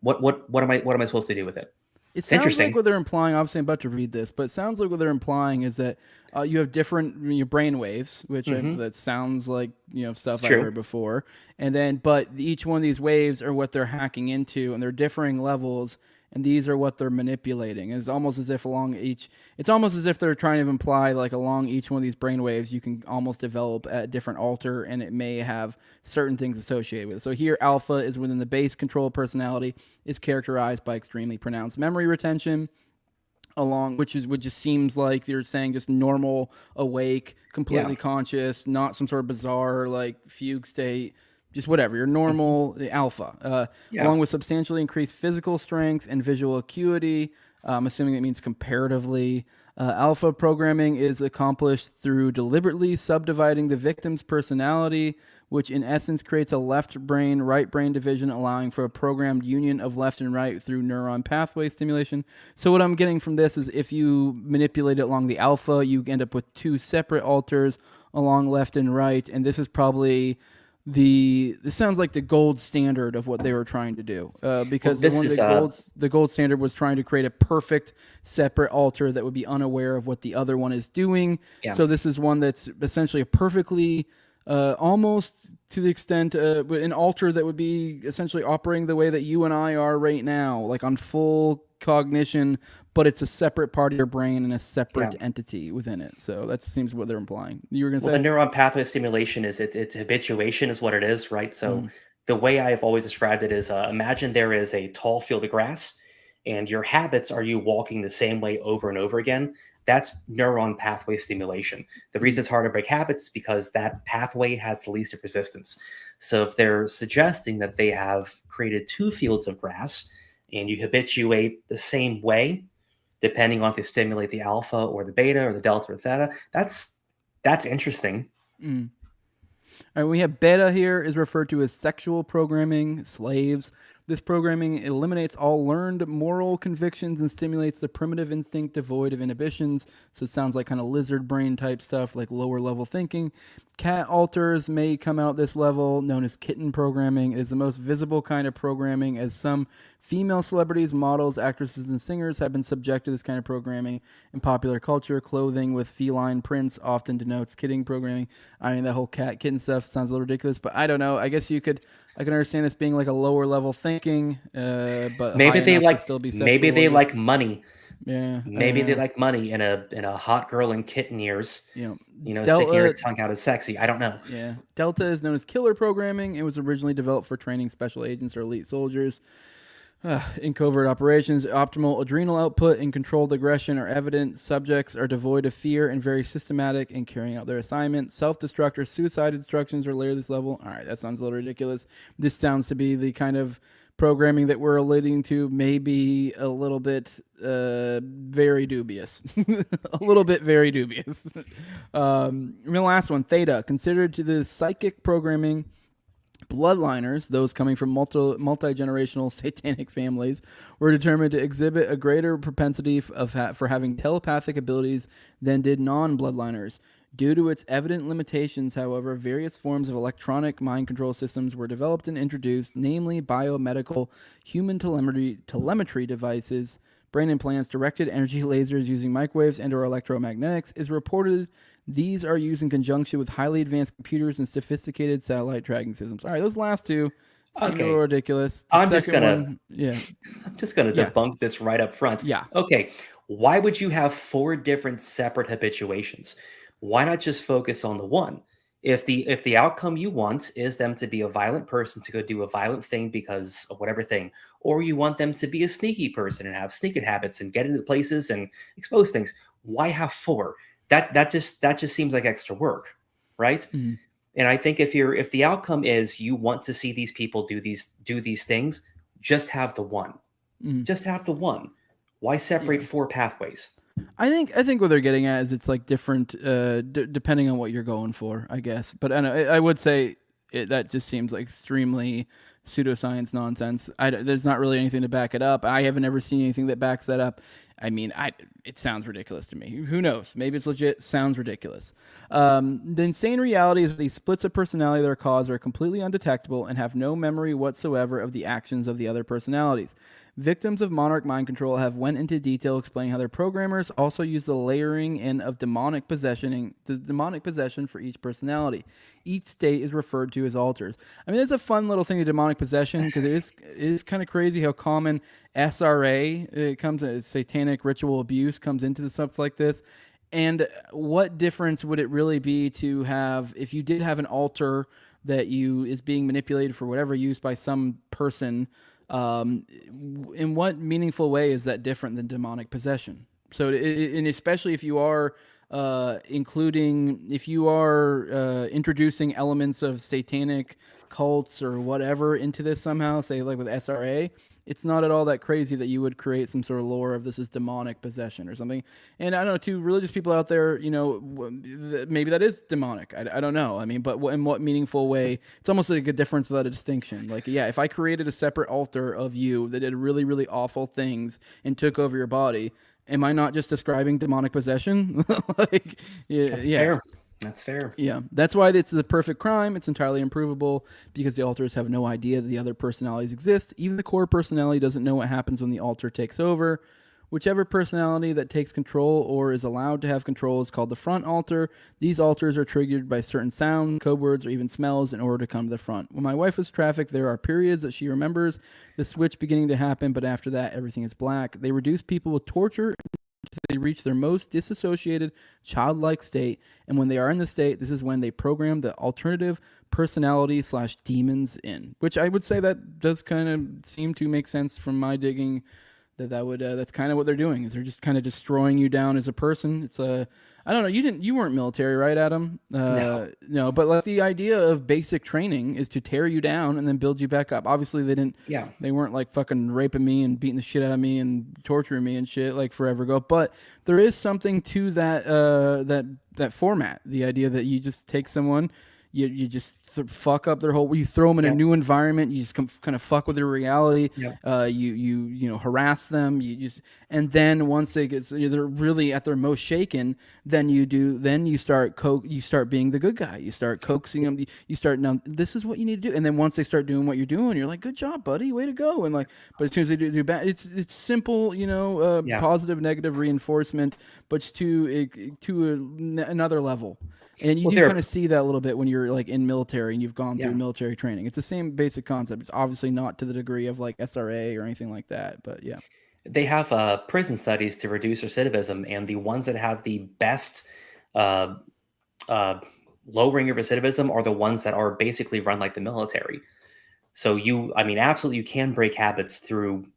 what am I supposed to do with it? It It's sounds like interesting. what they're implying. Obviously, I'm about to read this, but it sounds like what they're implying is that you have different your brain waves, which that sounds like stuff It's I've true. heard before. And then, but each one of these waves are what they're hacking into, and they're differing levels. And these are what they're manipulating. It's almost as if it's almost as if they're trying to imply like along each one of these brain waves, you can almost develop a different alter, and it may have certain things associated with it. So here, alpha is within the base control personality, is characterized by extremely pronounced memory retention, which just seems like you're saying just normal, awake, completely conscious, not some sort of bizarre like fugue state, just whatever, your normal alpha, along with substantially increased physical strength and visual acuity. I'm assuming that means comparatively. Alpha programming is accomplished through deliberately subdividing the victim's personality, which in essence creates a left brain, right brain division, allowing for a programmed union of left and right through neuron pathway stimulation. So what I'm getting from this is if you manipulate it along the alpha, you end up with two separate alters along left and right, and this is probably this sounds like the gold standard of what they were trying to do, because the gold standard was trying to create a perfect separate alter that would be unaware of what the other one is doing. So this is one that's essentially a perfectly almost to the extent an alter that would be essentially operating the way that you and I are right now, like on full cognition, but it's a separate part of your brain and a separate entity within it. So that seems what they're implying. You were going to say? The neuron pathway stimulation is it's habituation is what it is, right? So the way I have always described it is imagine there is a tall field of grass and your habits are you walking the same way over and over again. That's neuron pathway stimulation. The reason it's hard to break habits is because that pathway has the least of resistance. So if they're suggesting that they have created two fields of grass and you habituate the same way, depending on if they stimulate the alpha or the beta or the delta or theta, that's interesting. All right, we have beta here is referred to as sexual programming, slaves. This programming eliminates all learned moral convictions and stimulates the primitive instinct devoid of inhibitions. So it sounds like kind of lizard brain type stuff, like lower level thinking. Cat alters may come out this level, known as kitten programming. It is the most visible kind of programming, as some female celebrities, models, actresses, and singers have been subject to this kind of programming in popular culture. Clothing with feline prints often denotes kitten programming. I mean, that whole cat kitten stuff sounds a little ridiculous, but I don't know. I guess I can understand this being like a lower level thinking, but maybe they like money. Yeah, maybe they like money in a hot girl in kitten years. Delta, sticking your tongue out as sexy. I don't know. Yeah, Delta is known as killer programming. It was originally developed for training special agents or elite soldiers. In covert operations, optimal adrenal output and controlled aggression are evident. Subjects are devoid of fear and very systematic in carrying out their assignment. Self-destruct or suicide instructions are later this level. All right, that sounds a little ridiculous. This sounds to be the kind of programming that we're alluding to, maybe a little bit very dubious. A little bit very dubious. The last one, theta, considered to the psychic programming. Bloodliners, those coming from multi-generational satanic families, were determined to exhibit a greater propensity for having telepathic abilities than did non-bloodliners. Due to its evident limitations, however, various forms of electronic mind control systems were developed and introduced, namely biomedical human telemetry devices, brain implants, directed energy lasers using microwaves and/or electromagnetics. Is reported these are used in conjunction with highly advanced computers and sophisticated satellite tracking systems. All right, those last two seem a little ridiculous. I'm just gonna debunk this right up front. Yeah. Okay. Why would you have 4 different separate habituations? Why not just focus on the one? If the outcome you want is them to be a violent person to go do a violent thing because of whatever thing, or you want them to be a sneaky person and have sneaky habits and get into places and expose things, why have 4? That just seems like extra work, right? Mm-hmm. And I think if the outcome is you want to see these people do these things, just have the one. Mm-hmm. Just have the one. Why separate 4 pathways? I think what they're getting at is it's like different depending on what you're going for, I guess. But I would say that just seems like extremely pseudoscience nonsense. There's not really anything to back it up. I haven't ever seen anything that backs that up. I mean, it sounds ridiculous to me. Who knows? Maybe it's legit. Sounds ridiculous. The insane reality is that these splits of personality that are caused are completely undetectable and have no memory whatsoever of the actions of the other personalities. Victims of Monarch mind control have went into detail explaining how their programmers also use the layering in of demonic possession for each personality. Each state is referred to as alters. I mean, there's a fun little thing to demonic possession because it is kind of crazy how common SRA satanic ritual abuse comes into stuff like this. And what difference would it really be to have if you did have an altar that is being manipulated for whatever use by some person? In what meaningful way is that different than demonic possession? So, and especially if you are introducing elements of satanic cults or whatever into this somehow, say like with SRA, it's not at all that crazy that you would create some sort of lore of this is demonic possession or something. And I don't know, to religious people out there, maybe that is demonic. I don't know. I mean, but in what meaningful way? It's almost like a difference without a distinction. Like, yeah, if I created a separate altar of you that did really, really awful things and took over your body, am I not just describing demonic possession? That's fair. That's fair. Yeah, that's why it's the perfect crime. It's entirely improvable because the alters have no idea that the other personalities exist. Even the core personality doesn't know what happens when the alter takes over. Whichever personality that takes control or is allowed to have control is called the front alter. These alters are triggered by certain sounds, code words, or even smells in order to come to the front. When my wife was trafficked, there are periods that she remembers the switch beginning to happen, but after that, everything is black. They reduce people with torture until they reach their most disassociated, childlike state. And when they are in the state, this is when they program the alternative personality/demons in, which I would say that does kind of seem to make sense from my digging. That's kind of what they're doing, is they're just kind of destroying you down as a person. It's I don't know, you weren't military, right, Adam? No, but like the idea of basic training is to tear you down and then build you back up. Obviously they weren't like fucking raping me and beating the shit out of me and torturing me and shit like forever ago, but there is something to that format, the idea that you just take someone, you just fuck up their whole. You throw them in a new environment. You just kind of fuck with their reality. You harass them. And then once they're really at their most shaken, then you start being the good guy. You start coaxing them. You start, now this is what you need to do. And then once they start doing what you're doing, you're like, good job, buddy, way to go. And like, but as soon as they do bad, it's simple, positive, negative reinforcement, but it's to another level. And you do kind of see that a little bit when you're like in military and you've gone through military training. It's the same basic concept. It's obviously not to the degree of like SRA or anything like that, but yeah. They have prison studies to reduce recidivism, and the ones that have the best lowering of recidivism are the ones that are basically run like the military. So absolutely you can break habits through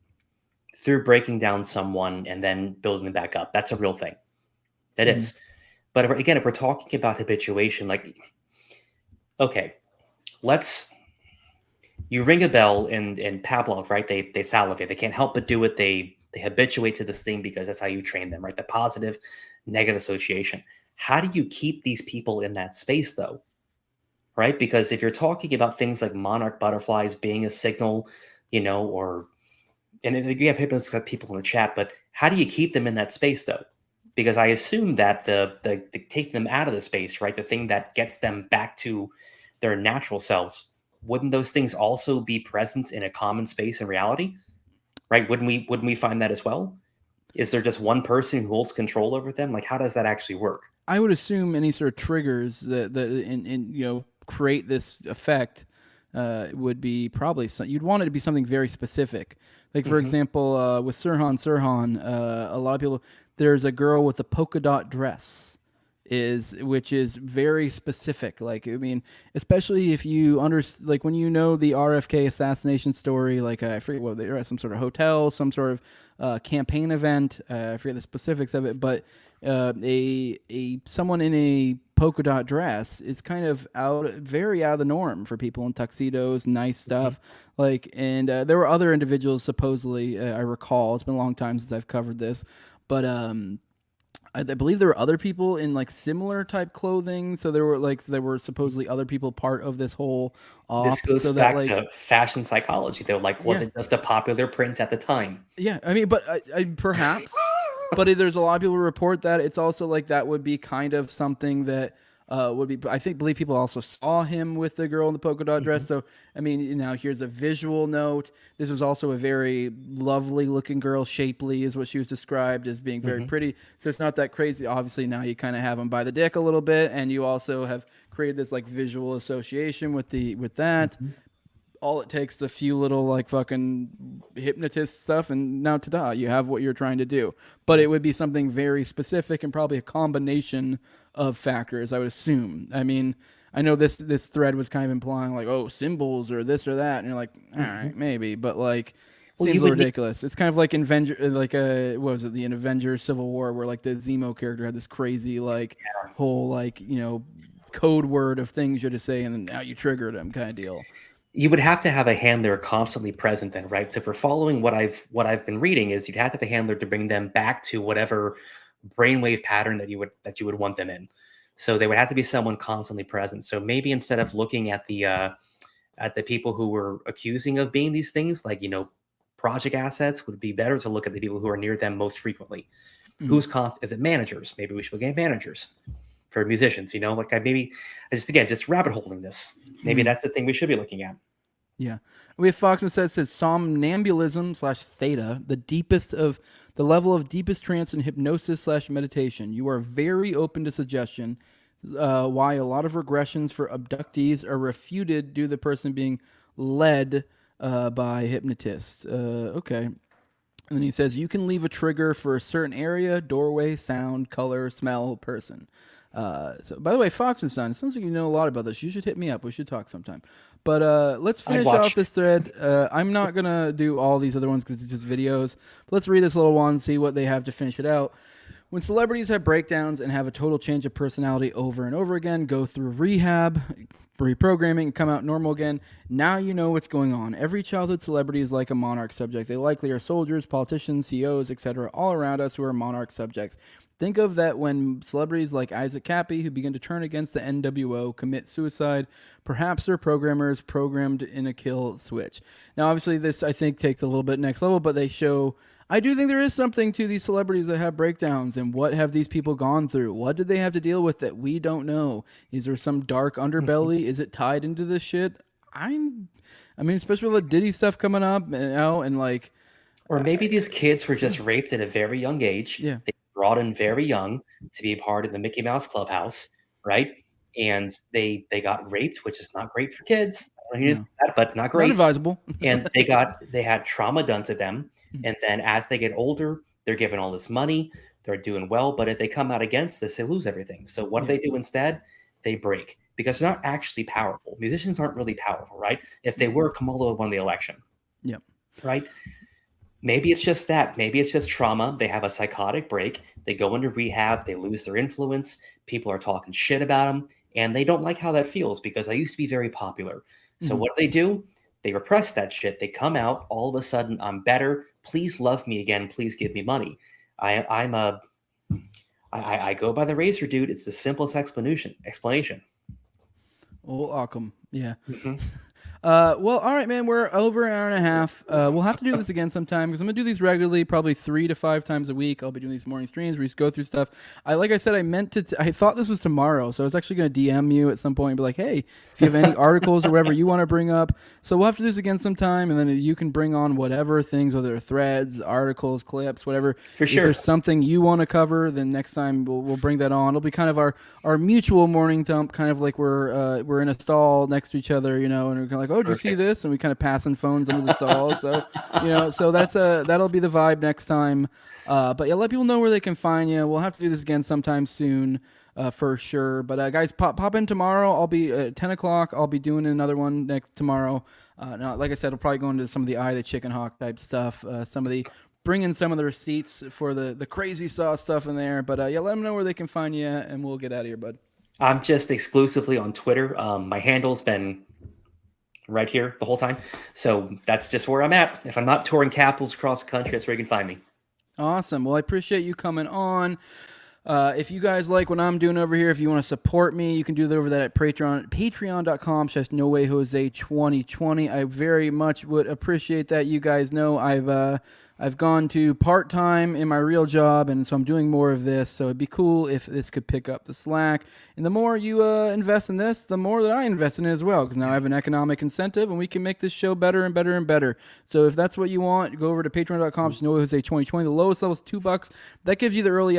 breaking down someone and then building them back up. That's a real thing. That is. But again, if we're talking about habituation, like, okay, you ring a bell in Pavlov, right? They salivate. They can't help but do it. They habituate to this thing because that's how you train them, right? The positive, negative association. How do you keep these people in that space, though? Right? Because if you're talking about things like monarch butterflies being a signal, and you have hypnosis people in the chat, but how do you keep them in that space, though? Because I assume that the taking them out of the space, right, the thing that gets them back to their natural selves, wouldn't those things also be present in a common space in reality, right? Wouldn't we find that as well? Is there just one person who holds control over them? Like, how does that actually work? I would assume any sort of triggers that create this effect would be probably you'd want it to be something very specific. Like for example, with Sirhan, a lot of people. There's a girl with a polka dot dress, which is very specific. Like, I mean, especially if you like when you know the RFK assassination story, like I forget what they were at, some sort of hotel, some sort of campaign event. I forget the specifics of it, but someone in a polka dot dress is kind of very out of the norm for people in tuxedos, nice stuff. Like, and there were other individuals supposedly. I recall, it's been a long time since I've covered this. But I believe there were other people in like similar type clothing. So there were supposedly other people part of this whole This goes back to fashion psychology, though. Like, was it just a popular print at the time? Yeah, I mean, but perhaps But there's a lot of people who report that. It's also like that would be kind of something that would be. Believe people also saw him with the girl in the polka dot dress. So I mean, now here's a visual note. This was also a very lovely looking girl, shapely is what she was described as being very pretty. So it's not that crazy. Obviously, now you kind of have him by the dick a little bit, and you also have created this like visual association with that. All it takes is a few little like fucking hypnotist stuff, and now ta-da, you have what you're trying to do. But it would be something very specific and probably a combination of factors, I would assume. I mean, I know this thread was kind of implying like, oh, symbols or this or that, and you're like, all right, maybe, but like, seems a little ridiculous. It's kind of like what was it, the Avengers Civil War, where like the Zemo character had this crazy like whole like code word of things you had to say, and then now you triggered him kind of deal. You would have to have a handler constantly present then, right? So if we're following what I've been reading, is you'd have to have a handler to bring them back to whatever brainwave pattern that you would want them in. So they would have to be someone constantly present. So maybe instead of looking at the people who were accusing of being these things, like project assets, would be better to look at the people who are near them most frequently. Who's is it managers? Maybe we should look at managers for musicians, like maybe just rabbit holing this. Maybe that's the thing we should be looking at. Yeah. We have Fox and says somnambulism / theta, the level of deepest trance and hypnosis / meditation. You are very open to suggestion. Why a lot of regressions for abductees are refuted due to the person being led by hypnotists. Okay. And then he says you can leave a trigger for a certain area, doorway, sound, color, smell, person. So, by the way, Fox and Son, it sounds like you know a lot about this. You should hit me up. We should talk sometime. But let's finish off this thread. I'm not going to do all these other ones because it's just videos. But let's read this little one, see what they have to finish it out. When celebrities have breakdowns and have a total change of personality over and over again, go through rehab, reprogramming, and come out normal again, now you know what's going on. Every childhood celebrity is like a Monarch subject. They likely are soldiers, politicians, CEOs, etc., all around us who are Monarch subjects. Think of that when celebrities like Isaac Cappy, who begin to turn against the NWO, commit suicide. Perhaps their programmers programmed in a kill switch. Now, obviously, this, I think, takes a little bit next level, but they show... I do think there is something to these celebrities that have breakdowns, and what have these people gone through? What did they have to deal with that we don't know? Is there some dark underbelly? Is it tied into this shit? I mean, especially with the Diddy stuff coming up, and like... Or maybe these kids were just raped at a very young age. Yeah. They brought in very young to be a part of the Mickey Mouse Clubhouse, right? And they got raped, which is not great for kids. But not great. Not advisable. And they had trauma done to them. And then as they get older, they're given all this money. They're doing well. But if they come out against this, they lose everything. So what do they do instead? They break because they're not actually powerful. Musicians aren't really powerful, right? If they were, Kamala would won the election. Yep. Right? Maybe it's just that. Maybe it's just trauma. They have a psychotic break. They go into rehab. They lose their influence. People are talking shit about them. And they don't like how that feels because I used to be very popular. So what do? They repress that shit. They come out. All of a sudden, I'm better. Please love me again. Please give me money. I go by the razor, dude. It's the simplest explanation. Oh, Occam. Yeah. Well, all right, man. We're over an hour and a half. We'll have to do this again sometime because I'm gonna do these regularly, probably 3 to 5 times a week. I'll be doing these morning streams where we just go through stuff. Like I said, I thought this was tomorrow, so I was actually gonna DM you at some point and be like, hey, if you have any articles or whatever you want to bring up. So we'll have to do this again sometime, and then you can bring on whatever things, whether they're threads, articles, clips, whatever. For sure. If there's something you want to cover, then next time we'll bring that on. It'll be kind of our mutual morning dump, kind of like we're in a stall next to each other, and we're kind of like, oh, did you see this? And we kind of passing phones under the stall. So that's that'll be the vibe next time. But yeah, let people know where they can find you. We'll have to do this again sometime soon, for sure. But guys, pop in tomorrow. I'll be at 10 o'clock. I'll be doing another one tomorrow. Now, like I said, I'll probably go into some of the the Chickenhawk type stuff. Bring in some of the receipts for the crazy sauce stuff in there. But yeah, let them know where they can find you, and we'll get out of here, bud. I'm just exclusively on Twitter. My handle's been right here the whole time. So that's just where I'm at. If I'm not touring capitals across the country, that's where you can find me. Awesome. Well, I appreciate you coming on. If you guys like what I'm doing over here, if you want to support me, you can do that over that at patreon.com/NoWayJose2020. I very much would appreciate that. You guys know I've I've gone to part-time in my real job, and so I'm doing more of this. So it'd be cool if this could pick up the slack. And the more you invest in this, the more that I invest in it as well, because now I have an economic incentive, and we can make this show better and better and better. So if that's what you want, go over to patreon.com/NoWayJose2020. The lowest level is $2. That gives you the early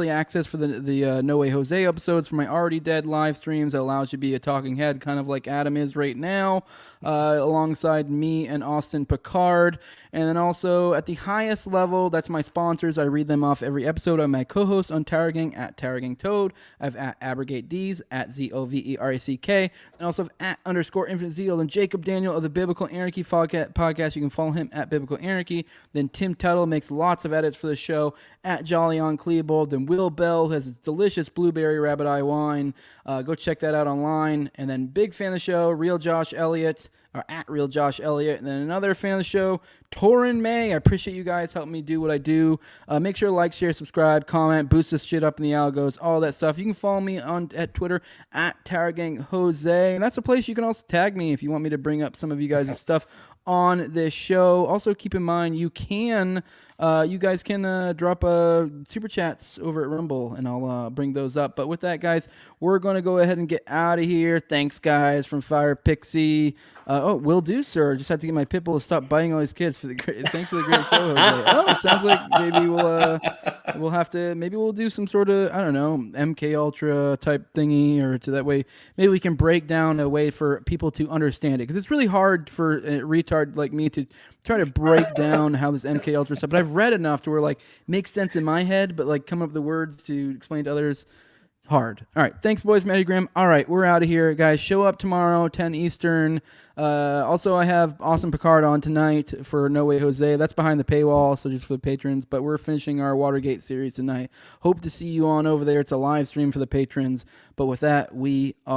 access for the No Way Jose episodes for my already dead live streams. That allows you to be a talking head, kind of like Adam is right now, alongside me and Austin Picard. And then also at the highest level, that's my sponsors. I read them off every episode. I'm my co-host on Tower Gang at Tower Gang Toad. I have at Abrogate D's at ZOVERACK. And also have at _Infinite Zeal and Jacob Daniel of the Biblical Anarchy podcast. You can follow him at Biblical Anarchy. Then Tim Tuttle makes lots of edits for the show at Jolly on Klebold. Then Will Bell has his delicious blueberry rabbit eye wine. Go check that out online. And then big fan of the show, Real Josh Elliott. Or at Real Josh Elliott. And then another fan of the show, Torin May. I appreciate you guys helping me do what I do. Make sure to like, share, subscribe, comment, boost this shit up in the algos, all that stuff. You can follow me at Twitter at Tower Gang Jose. And that's a place you can also tag me if you want me to bring up some of you guys' stuff on this show. Also, keep in mind you guys can drop super chats over at Rumble, and I'll bring those up. But with that, guys, we're going to go ahead and get out of here. Thanks, guys, from Fire Pixie. Will do, sir. Just have to get my pitbull to stop biting all these kids. Thanks for the great show, Jose. It sounds like maybe we'll do some sort of, I don't know, MK Ultra type thingy, or to that way maybe we can break down a way for people to understand it, because it's really hard for a retard like me to try to break down how this MK Ultra stuff. But I've read enough to where like makes sense in my head, but like come up with the words to explain to others. Hard. All right. Thanks, boys. Matty Graham. All right. We're out of here, guys. Show up tomorrow, 10 Eastern. Also, I have Austin Picard on tonight for No Way Jose. That's behind the paywall, so just for the patrons. But we're finishing our Watergate series tonight. Hope to see you on over there. It's a live stream for the patrons. But with that, we are.